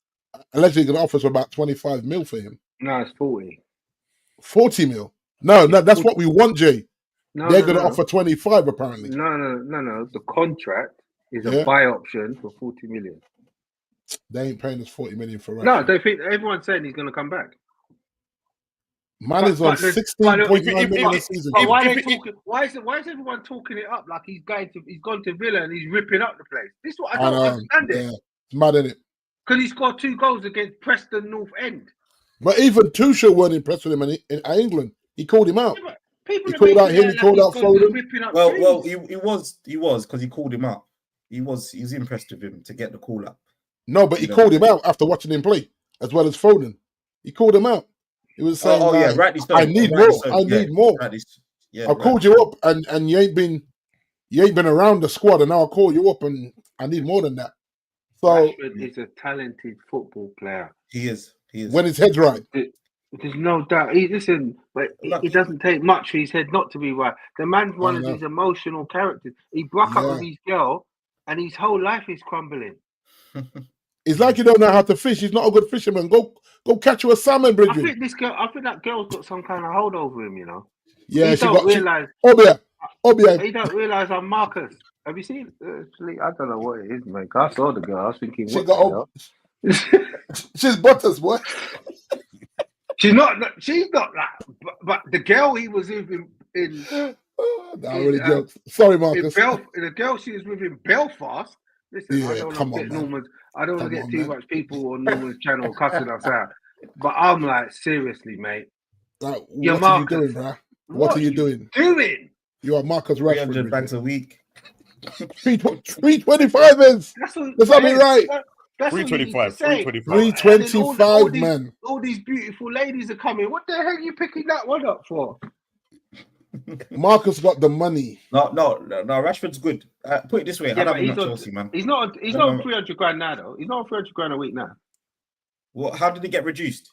allegedly going to offer us about 25 mil for him. No, it's 40. 40 mil? No, that's what we want, Jay. They're going to offer 25 apparently. No. The contract is a buy option for 40 million. They ain't paying us 40 million for Rashford. No, they think everyone's saying he's going to come back. Man is on 16.9 million a season. Why is everyone talking it up like he's gone to Villa and he's ripping up the place? This is what I don't understand. Yeah. It's mad, isn't it? Because he scored 2 goals against Preston North End. But even Tuchel weren't impressed with him in England. He called him out. He called out him. He called out Foden. Well, he was because he called him out. He was impressed with him to get the call up. No, but he called him out after watching him play, as well as Foden. He called him out. He was saying, rightly so. I need more. I need more. I called you up and you ain't been around the squad, and now I call you up and I need more than that. So Rashford is a talented football player. He is. When his head's right. There's no doubt. It doesn't take much for his head not to be right. The man's one of his emotional characters. He broke up with his girl and his whole life is crumbling. It's like you don't know how to fish. He's not a good fisherman. Go catch you a salmon, Bridget. I think that girl's got some kind of hold over him, Yeah, he don't realize. Obia. He don't realize I'm Marcus. Have you seen? I don't know what it is, man. I saw the girl. I was thinking, she's Butters, boy. She's not that. But the girl he was with in really jokes. Sorry, Marcus. The girl she was with in Belfast. Listen, I don't want to get too much people on Norman's channel cussing us out. But I'm like, seriously, mate. Like, You're what are you Marcus. doing, bro? What are you doing? You are Marcus Rashford. 300 bags a week. 325 is. That's what. Let's not be right. That's what you need to 325. say. 325. 325, man. All these beautiful ladies are coming. What the heck are you picking that one up for? Marcus got the money. No, Rashford's good. Put it this way, I Yeah, don't but think he's on. Chelsea, man. He's not. He's not on 300 grand now, though. He's not on 300 grand a week now. What? How did it get reduced?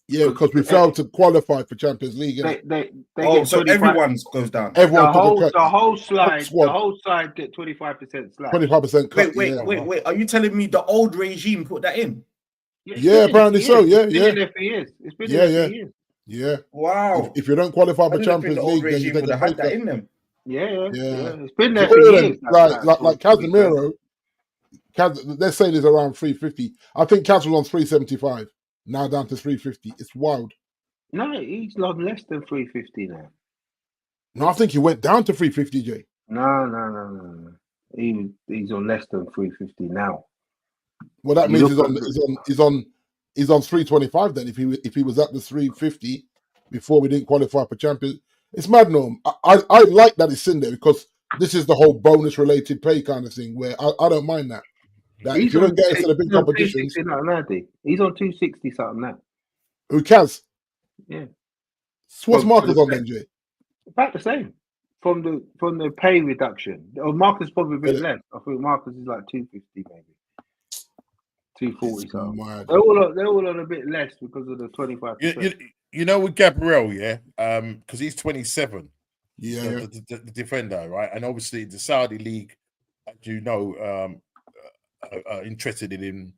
Yeah, because we failed to qualify for Champions League. innit? They Oh, get so 25 everyone's goes down. Everyone the took whole a cut. the whole slide Squad. the whole side get 25% slack. 25% cut. Wait. Are you telling me the old regime put that in? It's Yeah, been there apparently for so. years. Yeah, It's been yeah. in there for years. It's been Yeah, there for years. Yeah. Wow. If you don't qualify I for didn't think Champions the old League, then you regime take would a have pay had that cut. in them. Yeah. Yeah. It's been there So for all of years. them, like Casemiro, they're saying is around 350. I think Cas was on 375. Now down to 350. It's wild. No, he's on less than 350 now. No, I think he went down to 350, Jay. No. He's on less than 350 now. Well, that You means look he's on 325 then. If he was at the 350 before we didn't qualify for Champions, it's mad. No, I like that it's in there because this is the whole bonus related pay kind of thing where I don't mind that. That if you don't get into the big competitions, he's on 260 something now. who cares? Yeah. So what's Marcus on then, Jay? About the same from the pay reduction. Or Marcus probably a bit less. I think Marcus is like 250 maybe. 240 something. They're all on a bit less because of the 25%. You know, with Gabriel, yeah, because he's 27. Yeah, the defender, right? And obviously the Saudi league, as you know, are interested in him.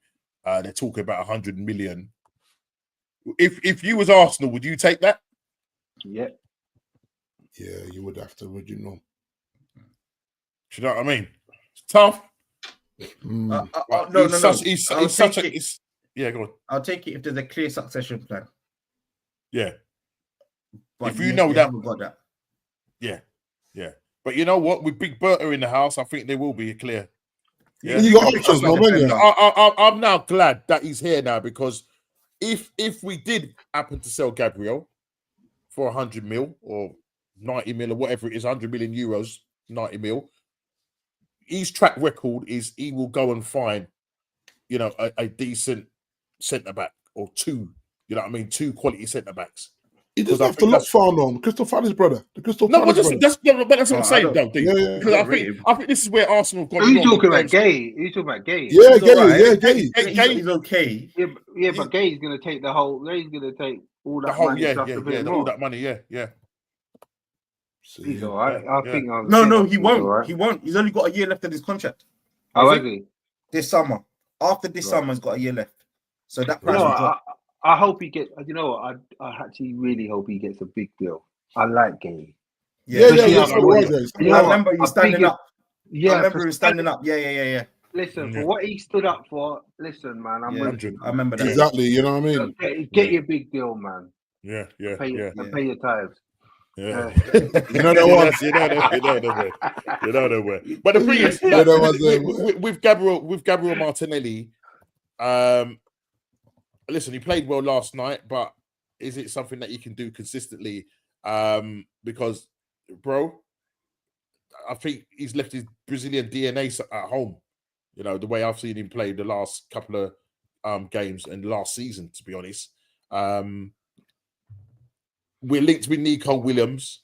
They're talking about 100 million. If you was Arsenal, would you take that? Yeah. Yeah, you would have to, would you know? Do you know what I mean? It's tough. No. Yeah, go on. I'll take it if there's a clear succession plan. Yeah. But if you know that, haven't got that. Yeah. But you know what? With Big Berta in the house, I think there will be a clear. Yeah, you got options, no man. I'm now glad that he's here now because if we did happen to sell Gabriel for 100 mil or 90 mil or whatever it is, 100 million euros, 90 mil, his track record is he will go and find, you know, a decent centre back or two. You know what I mean? Two quality centre backs. He doesn't have to look far on Crystal Palace brother. That's what I'm saying, though. Because I think this is where Arsenal got. Are you talking about Gay? Are you talking about Gay? Yeah, Gay. He's okay. Yeah, but Gay's going to take the whole. He's going to take all that money. All that money. Yeah. He's all right. I think. No, he won't. Right. He won't. He's only got a year left of his contract. Oh, has he? This summer. After this summer, he's got a year left. So that price will drop. I hope he gets. You know what? I actually really hope he gets a big deal. I like Gay. Yeah. I remember you standing up. Yeah, I remember him standing up. Yeah. Listen, for what he stood up for, listen, man, I remember that. Exactly, you know what I mean? Get your big deal, man. Yeah. Pay your tithes. Yeah. You know that one. You know that way. But the thing is, with Gabriel Martinelli, listen, he played well last night, but is it something that you can do consistently? Because, bro, I think he's left his Brazilian DNA at home. You know, the way I've seen him play the last couple of games and last season, to be honest. We're linked with Nico Williams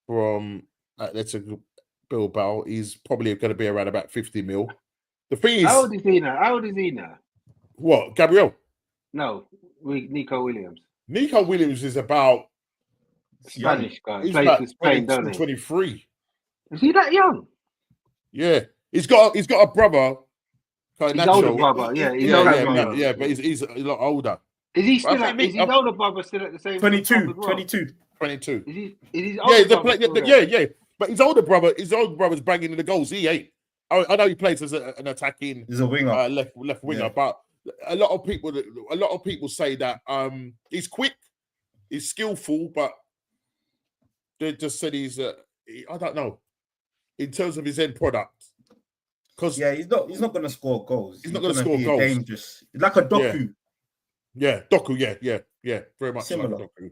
from Atletico Bilbao. He's probably going to be around about 50 mil. The thing is... How old is he now? What, Gabriel? No, Nico Williams. Nico Williams is about... Spanish guy. He's about 23. Is he that young? Yeah. He's got a brother. He's older brother, yeah, but he's a lot older. Is he still? Is his older brother still at the same? 22. Is his older brother? Yeah. But his older brother's banging in the goals. He ain't. I know he plays as an attacking. He's a winger, left winger. But a lot of people say that he's quick, he's skillful, but they just said he's. I don't know. In terms of his end product. Because he's not going to score goals. He's not going to score goals. Dangerous. It's like a Doku. Yeah, Doku. Yeah. Very much Similar. like Doku.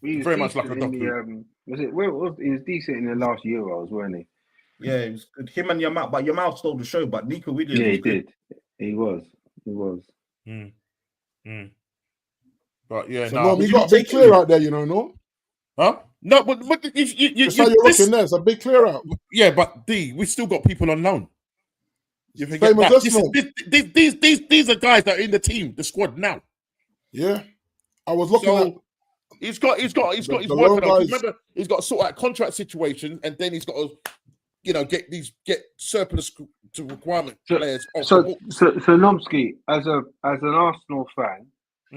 He was Very much like a decent in Doku. he was decent in the last Euros, wasn't he? Yeah, it was good. Him and Yamal, but Yamal stole the show. But Nico Williams, Yeah, was he good. did. He was. But yeah, So, no. Norm, Would you you got a big take clear him? out there, you know, Norm? Huh? No, but That's how you're looking there. It's a big clear out. Yeah, but D, we still got people on loan. You forget Same as that. us, Norm. These are guys that are in the team, the squad now. Yeah. I was looking at... He's got his the work loan on. guys. Remember, he's got to sort out contract situation, and then he's got to, get surplus to requirement players off the books. So Nomsky, as an Arsenal fan,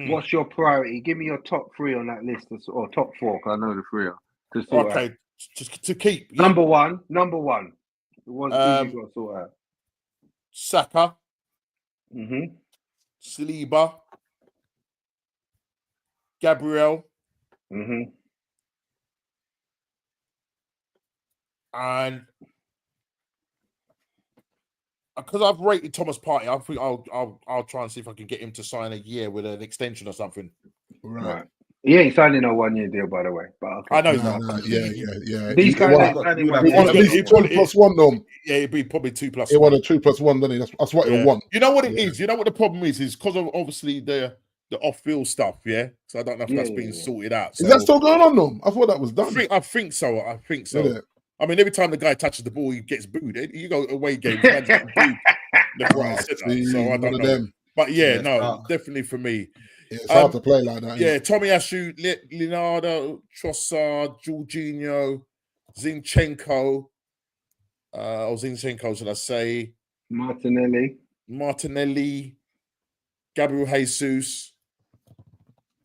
what's your priority? Give me your top 3 on that list, or top 4, because I know the 3 are. To sort out. Just to keep. Yeah. Number one. Who you got to sort out? Saka, Mm-hmm. Saliba, Gabriel, Mm-hmm. and because I've rated Thomas Partey, I think I'll try and see if I can get him to sign a year with an extension or something. Right. He ain't signing a 1-year deal, by the way. But okay. I know. Yeah. These guys ain't signing 1 He year. want at least 2 plus 1, Norm. Yeah, it'd be probably 2 plus He 1. want a 2 plus 1, doesn't he? That's what he'll want. You know what it is? You know what the problem is because of obviously the off-field stuff, yeah? So I don't know if that's been sorted out. Is that still going on, Norm? I thought that was done. I think so. Yeah. I mean, every time the guy touches the ball, he gets booed. You go away games, man's getting booed left, right, and centre. So I don't know. But definitely for me. Yeah, it's hard to play like that. Yeah, Tomiyasu, Leonardo, Trossard, Jorginho, Zinchenko. Zinchenko, should I say? Martinelli, Gabriel Jesus.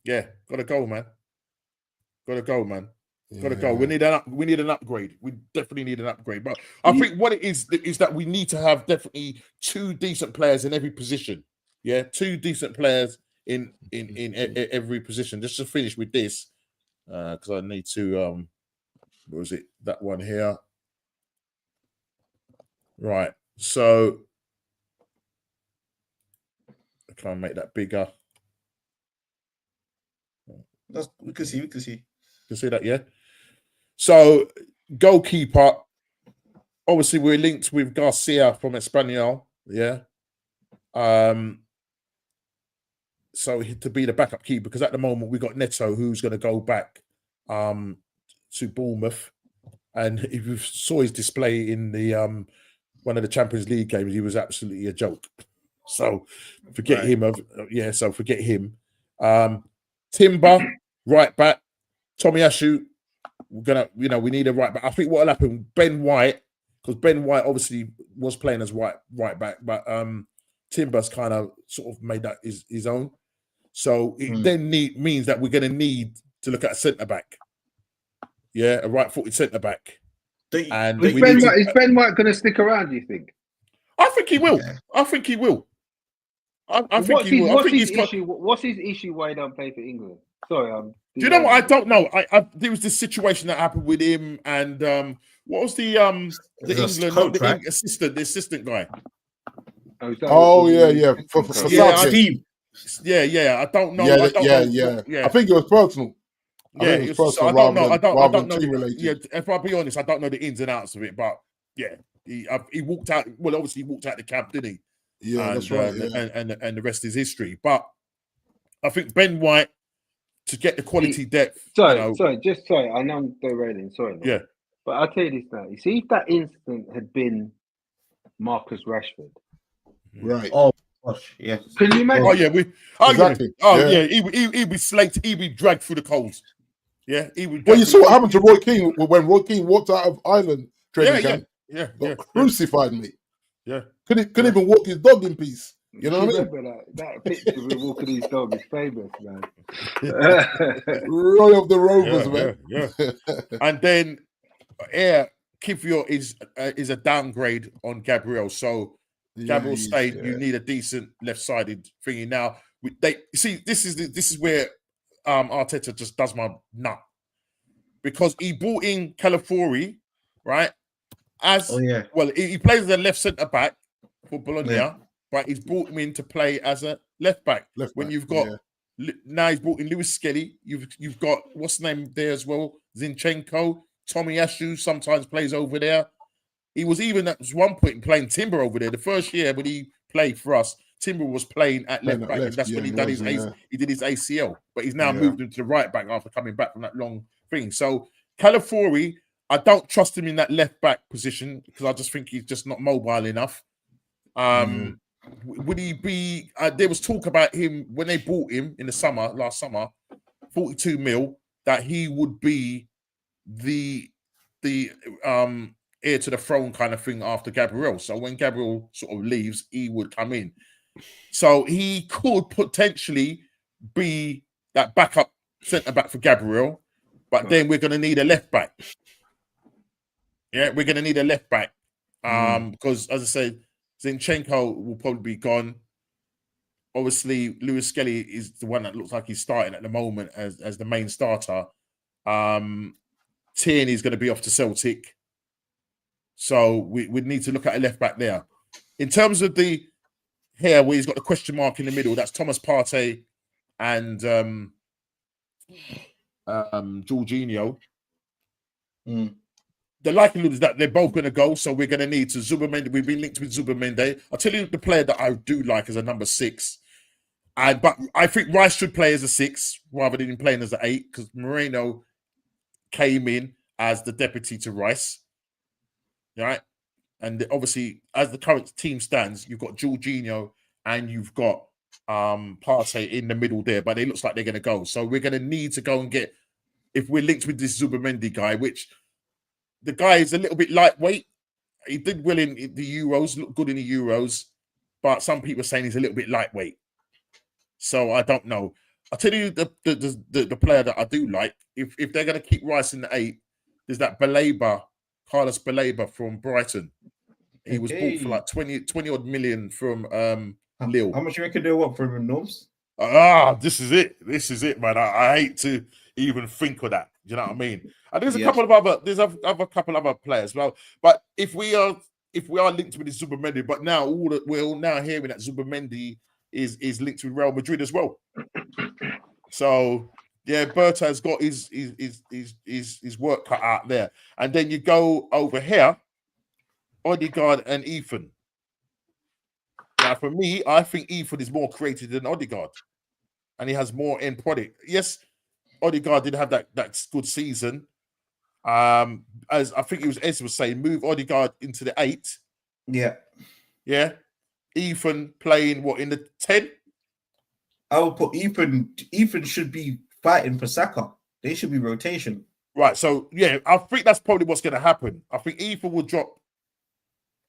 Yeah, gotta go, man. Gotta go. We need an upgrade. We definitely need an upgrade. But I think what it is that we need to have definitely 2 decent players in every position. Yeah, 2 decent players in every position. Just to finish with this, because I need to what was it? That one here. Right. So I can make that bigger. We can see. You can see that, yeah. So goalkeeper, obviously we're linked with Garcia from Espanyol, yeah. So to be the backup keeper, because at the moment we got Neto, who's going to go back to Bournemouth, and if you saw his display in the one of the Champions League games, he was absolutely a joke. So forget him. So forget him. Timber, right back. Tomiyasu, we need a right back. I think what will happen, Ben White, because Ben White obviously was playing as right back, but Timber's kind of sort of made that his own. So it then means that we're going to need to look at a centre back. Yeah, a right-footed centre back. Is Ben White going to stick around, do you think? I think he will. Yeah. I think he will. I think he will. What's his issue why he don't play for England? Sorry, do you know what? I don't know. There was this situation that happened with him, and what was the assistant guy? Yeah. I don't know. I think it was personal. I don't know. Yeah, if I'll be honest, I don't know the ins and outs of it, but yeah, he walked out. Well, obviously, he walked out the camp, didn't he? Yeah, that's right. And the rest is history. But I think Ben White, to get the quality depth. Sorry. I know I'm derailing. Sorry. Yeah. But I'll tell you this now. You see, if that incident had been Marcus Rashford, right? Oh gosh, yeah. Can you imagine? Oh yeah, exactly. He'd be slated. He'd be dragged through the coals. Yeah, he would. Well, you saw what happened to Roy Keane when Roy Keane walked out of Ireland training camp. Yeah, crucified me. Yeah, couldn't even walk his dog in peace. You know what I mean? Remember that picture of him walking his dog is famous, man. Roy of the Rovers, man. Yeah. And then Kivior is a downgrade on Gabriel. So Gabriel stayed. You need a decent left-sided thingy. Now this is where Arteta just does my nut, because he brought in Calafiori, right? He plays as a left centre back for Bologna. Yeah. but he's brought him in to play as a left back. When you've got now he's brought in Lewis Skelly, you've got what's the name there as well, Zinchenko, Tommy Ashu sometimes plays over there. He was even at one point playing Timber over there. The first year when he played for us, Timber was playing at left back, and that's when he did his ACL. But he's now moved into the right back after coming back from that long thing. So Calafiori, I don't trust him in that left back position because I just think he's just not mobile enough. Would he be? There was talk about him when they bought him in the last summer, 42 mil, that he would be the heir to the throne kind of thing after Gabriel. So when Gabriel sort of leaves, he would come in. So he could potentially be that backup centre back for Gabriel, but then we're going to need a left back. Yeah, we're going to need a left back because, as I said, Zinchenko will probably be gone. Obviously, Lewis Skelly is the one that looks like he's starting at the moment as the main starter. Tierney's going to be off to Celtic. So we need to look at a left back there. In terms of the here, where he's got the question mark in the middle, that's Thomas Partey and Jorginho. The likelihood is that they're both going to go, so we're going to need to Zubimendi. We've been linked with Zubimendi. I'll tell you the player that I do like as a number 6. But I think Rice should play as a 6 rather than playing as an 8 because Moreno came in as the deputy to Rice. Right? And obviously, as the current team stands, you've got Jorginho and you've got Partey in the middle there, but it looks like they're going to go. So we're going to need to go and get, if we're linked with this Zubimendi guy, which the guy is a little bit lightweight. He did well in the Euros, looked good in the Euros, but some people are saying he's a little bit lightweight. So I don't know. I'll tell you the player that I do like. If they're going to keep Rice in the 8, there's that Carlos Baleba from Brighton. He was bought for like 20 odd million from Lille. How much you reckon they want for him, Norms? This is it. This is it, man. I hate to even think of that. Do you know what I mean? And there's a couple of other players. Well, but if we are linked with the Zubimendi, but now we're now hearing that Zubimendi is linked with Real Madrid as well. So yeah, Berta has got his work cut out there. And then you go over here, Odegaard and Ethan. Now, for me, I think Ethan is more creative than Odegaard. And he has more end product. Yes, Odegaard did have that good season. As I think it was Ez was saying, move Odegaard into the 8. Yeah. Yeah. Ethan playing in the 10? I would put Ethan should be fighting for Saka. They should be rotation. Right. So yeah, I think that's probably what's going to happen. I think Ethan will drop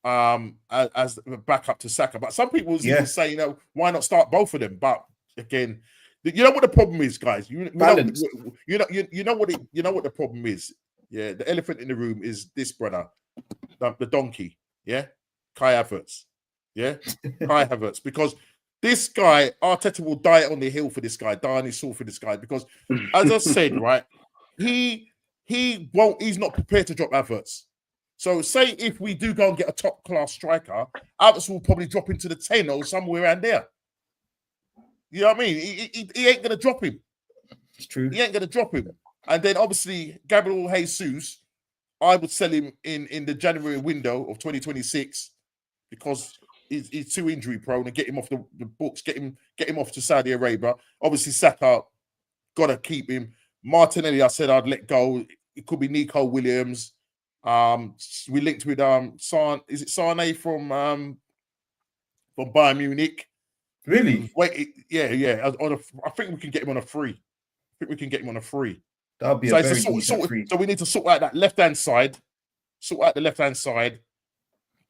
as the backup to Saka. But some people was even saying, why not start both of them? But again, you know what the problem is, guys. You know what the problem is. Yeah, the elephant in the room is this brother, the donkey. Yeah, Kai Havertz. Yeah, Kai Havertz, because this guy Arteta will die on the hill for this guy, die on his sword for this guy. Because as I said, right, he's not prepared to drop Havertz. So say if we do go and get a top class striker, Havertz will probably drop into the 10 or somewhere around there. You know what I mean? He ain't going to drop him. It's true. He ain't going to drop him. And then obviously Gabriel Jesus, I would sell him in the January window of 2026 because he's too injury prone, and get him off the books, get him off to Saudi Arabia. Obviously Saka, got to keep him. Martinelli, I said I'd let go. It could be Nico Williams. We linked with is it Sane from Bayern Munich? Really? Wait, yeah. I think we can get him on a free. That'll be free. So we need to sort out that left-hand side.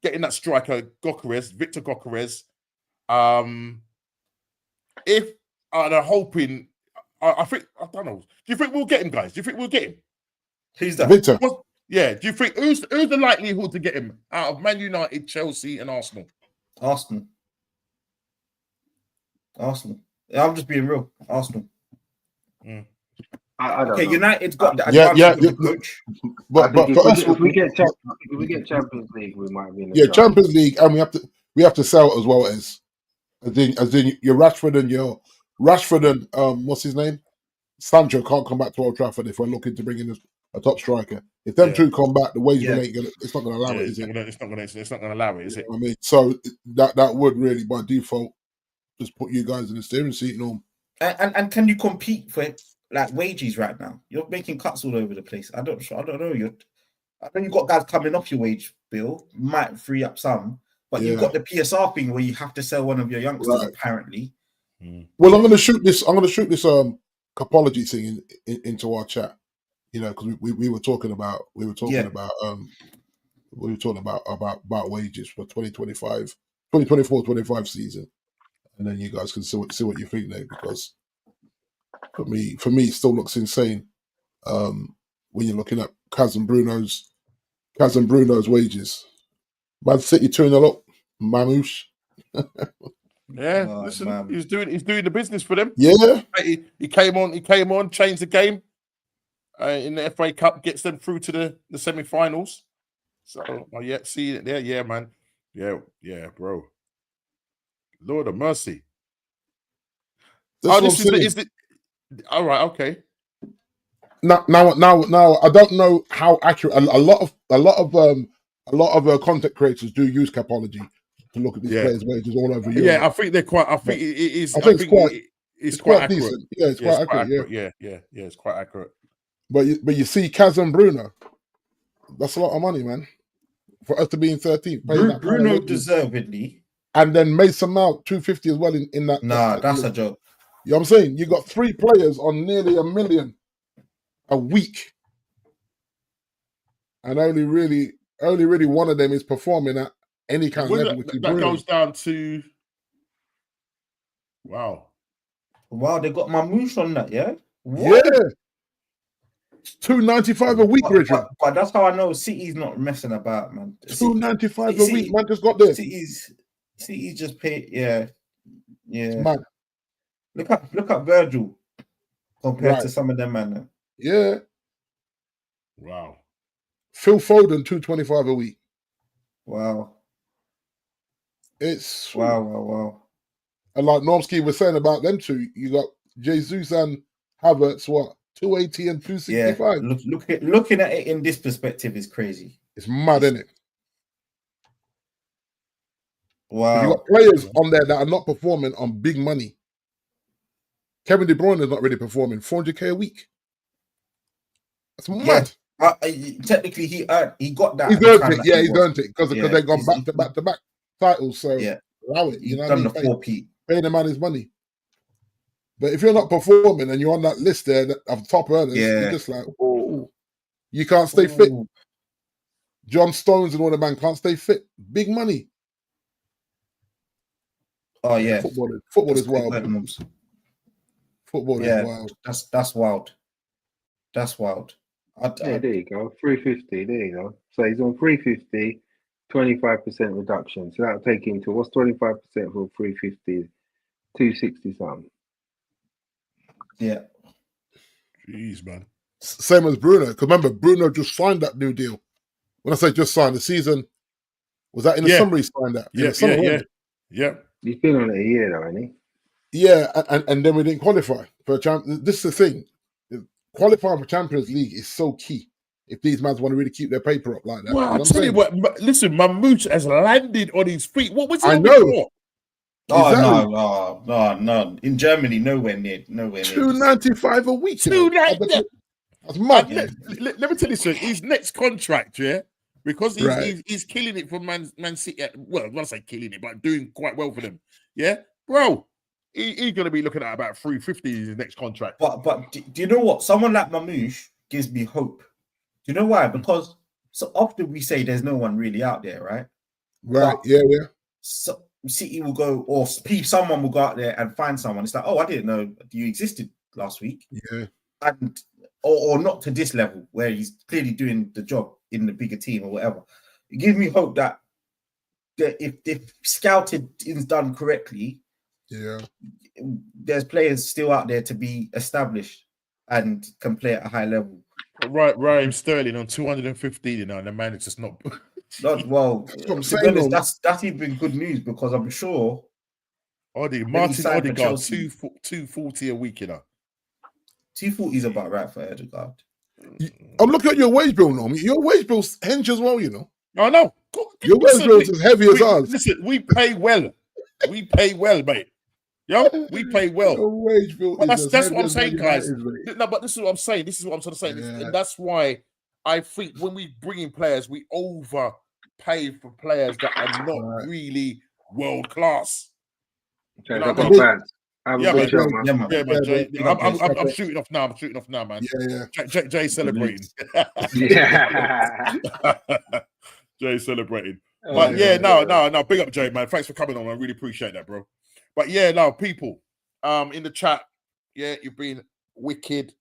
Getting that striker, Victor Gyökeres. If they're hoping, I think, I don't know. Do you think we'll get him, guys? Do you think we'll get him? Who's that? Victor. Yeah. Do you think who's the likelihood to get him out of Man United, Chelsea, and Arsenal? Arsenal. I'm just being real. Arsenal. I don't know. United's got that advantage with the coach. But if we get Champions League, we might be in Champions League, and we have to sell as well as As in your Rashford and what's his name? Sancho can't come back to Old Trafford if we're looking to bring in a top striker. If them two come back, the wage bill ain't gonna. It's not gonna allow it, is it? It's not gonna allow it, is it? I mean, so that would really, by default, just put you guys in the steering seat, Norm. And can you compete for like wages right now? You're making cuts all over the place. I don't know. I know you've got guys coming off your wage bill, might free up some, but you've got the PSR thing where you have to sell one of your youngsters apparently. Well, I'm going to shoot this Capology thing into our chat. You know, because we were talking about about wages for 2024-25 season, and then you guys can see what you think there, because for me it still looks insane when you're looking at Kaz and Bruno's wages. Man City 2-0 up, Mamouche. Listen, man. he's doing the business for them. Yeah, he came on, changed the game in the FA Cup, gets them through to the semi-finals. So see it there, yeah, man, yeah, bro. Lord of mercy. This is it. All right, okay. Now, I don't know how accurate. A lot of content creators do use Capology to look at these players' wages all over Europe. Yeah, I think they're quite. I think it is. It's quite accurate. Decent. Yeah, it's quite accurate. Yeah, it's quite accurate. But you see, Kaz and Bruno, that's a lot of money, man, for us to be in 13th. Bruno deservedly, and then Mason Mount 250 as well in that. Nah, that's a joke. You know what I'm saying? You got 3 players on nearly $1 million a week, and only really one of them is performing at any kind of level. That goes down to wow, they got Mamouche on that, yeah. What? Yeah, $295 a week, Richard. But that's how I know City's not messing about, man. $295 a week, man. Just got there. City's just paid, yeah. It's mad. Look at Virgil compared to some of them, man. Yeah. Wow. Phil Foden, $225 a week. Wow. It's wow. And like Normski was saying about them two, you got Jesus and Havertz, what, 280 and 265. Yeah, looking at it in this perspective is crazy. It's mad, isn't it? Wow. You got players on there that are not performing on big money. Kevin De Bruyne is not really performing. 400k a week. That's mad. Technically, he got that. He's earned it. Yeah, he's earned it because they've gone back to back titles. So allow it. You know what I mean? Done the 4P. Pay the man his money. But if you're not performing and you're on that list there of top earners, you're just like, oh, you can't stay fit. John Stones and all the man can't stay fit. Big money. Oh yeah, football is wild. Football is wild. That's wild. That's wild. There you go. 350. There you go. So he's on 350, 25% reduction. So that'll take him to what's 25% for 350? 260 something. Yeah. Jeez, man. Same as Bruno. Because remember, Bruno just signed that new deal. When I say just signed, the season was that in the summer he signed that? Yeah. He's been on it a year though, hasn't he? Yeah, and then we didn't qualify for a champion. This is the thing. Qualifying for Champions League is so key if these mans want to really keep their paper up like that. Well, I'll tell you what, listen, Mamouche has landed on his feet. What was he on before? Oh, no. In Germany, nowhere near. $295 a week. That's mad. Let me tell you something. His next contract, because he's killing it for Man City. Well, I want to say killing it, but doing quite well for them. Yeah, bro. He's going to be looking at about 350 in his next contract. But do you know what? Someone like Mamouche gives me hope. Do you know why? Because so often we say there's no one really out there, right? Right. But yeah. So City will go, or someone will go out there and find someone. It's like, oh, I didn't know you existed last week. Yeah. And or not to this level where he's clearly doing the job in the bigger team or whatever. It gives me hope that if scouting is done correctly, there's players still out there to be established and can play at a high level. Right, Raheem Sterling on 215 now, and the man is just not. Well, that's even good news because I'm sure Martin signed for Odegaard, Chelsea. 240 a week, you know. 240 is about right for Odegaard. I'm looking at your wage bill, Norm. Your wage bill's hench as well, you know. I know. Your wage bill's as heavy as ours. Listen, we pay well. We pay well, mate. Yo, we pay well. Your wage bill But is that's as what I'm heavy saying, as guys. United's, No, but this is what I'm saying. This is what I'm trying to say. Yeah. And that's why I think when we bring in players, we overpay for players that are not really world class. Okay, You know I've what I got mean? fans. Have a Yeah, good man. show, man. Yeah, man. Yeah, man. Jay, big up, I'm Jay. shooting off now. I'm shooting off now, man. Yeah. Jay celebrating. Yeah. Jay celebrating. Oh, But yeah. no. Big up, Jay, man. Thanks for coming on. I really appreciate that, bro. But yeah, no, people, in the chat, yeah, you've been wicked.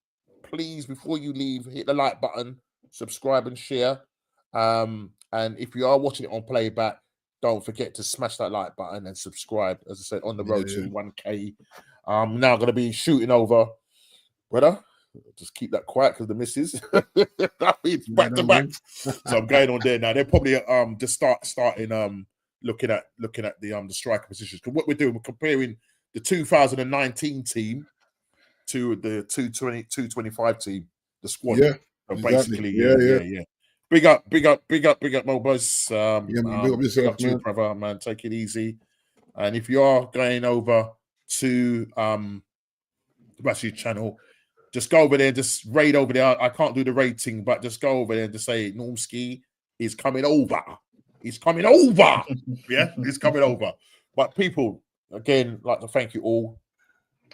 Please, before you leave, hit the like button, subscribe and share. And if you are watching it on playback, don't forget to smash that like button and subscribe. As I said, on the road to 1K. I'm now going to be shooting over, brother. Just keep that quiet because the missus. It's back to back. So I'm going on there now. They're probably just starting looking at the striker positions. Because what we're doing, we're comparing the 2019 team to the 225 team, the squad. Yeah. So Exactly. basically, yeah. Big up, Mobus. Big up yourself, big up to you, man. brother, man. Take it easy. And if you are going over to the Bashi channel, just go over there and just raid over there. I can't do the rating, but just go over there and just say Normski is coming over. He's coming over. Yeah, he's coming over. But people, again, like to thank you all.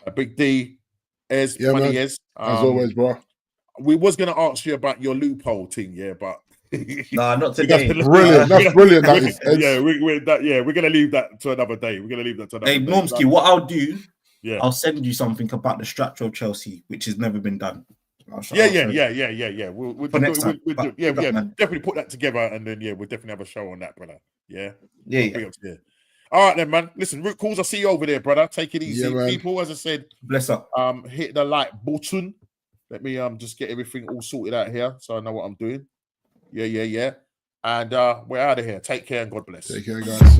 A Big D, Ez, Yeah, Money man. Ez. As always, bro. We was going to ask you about your loophole thing, yeah, but Nah, not today. Brilliant. That's brilliant. That is. we're going to leave that to another day. We're going to leave that to another Hey, day. Normski, what I'll do, Yeah. I'll send you something about the structure of Chelsea, which has never been done. I'll Yeah. We'll For next time. definitely put that together, and then we'll definitely have a show on that, brother. Yeah. Yeah. All right then, man. Listen, Root Calls, I'll see you over there, brother. Take it easy. Yeah, People, as I said, Bless up. hit the like button. Let me just get everything all sorted out here so I know what I'm doing. Yeah. And we're out of here. Take care and God bless. Take care, guys.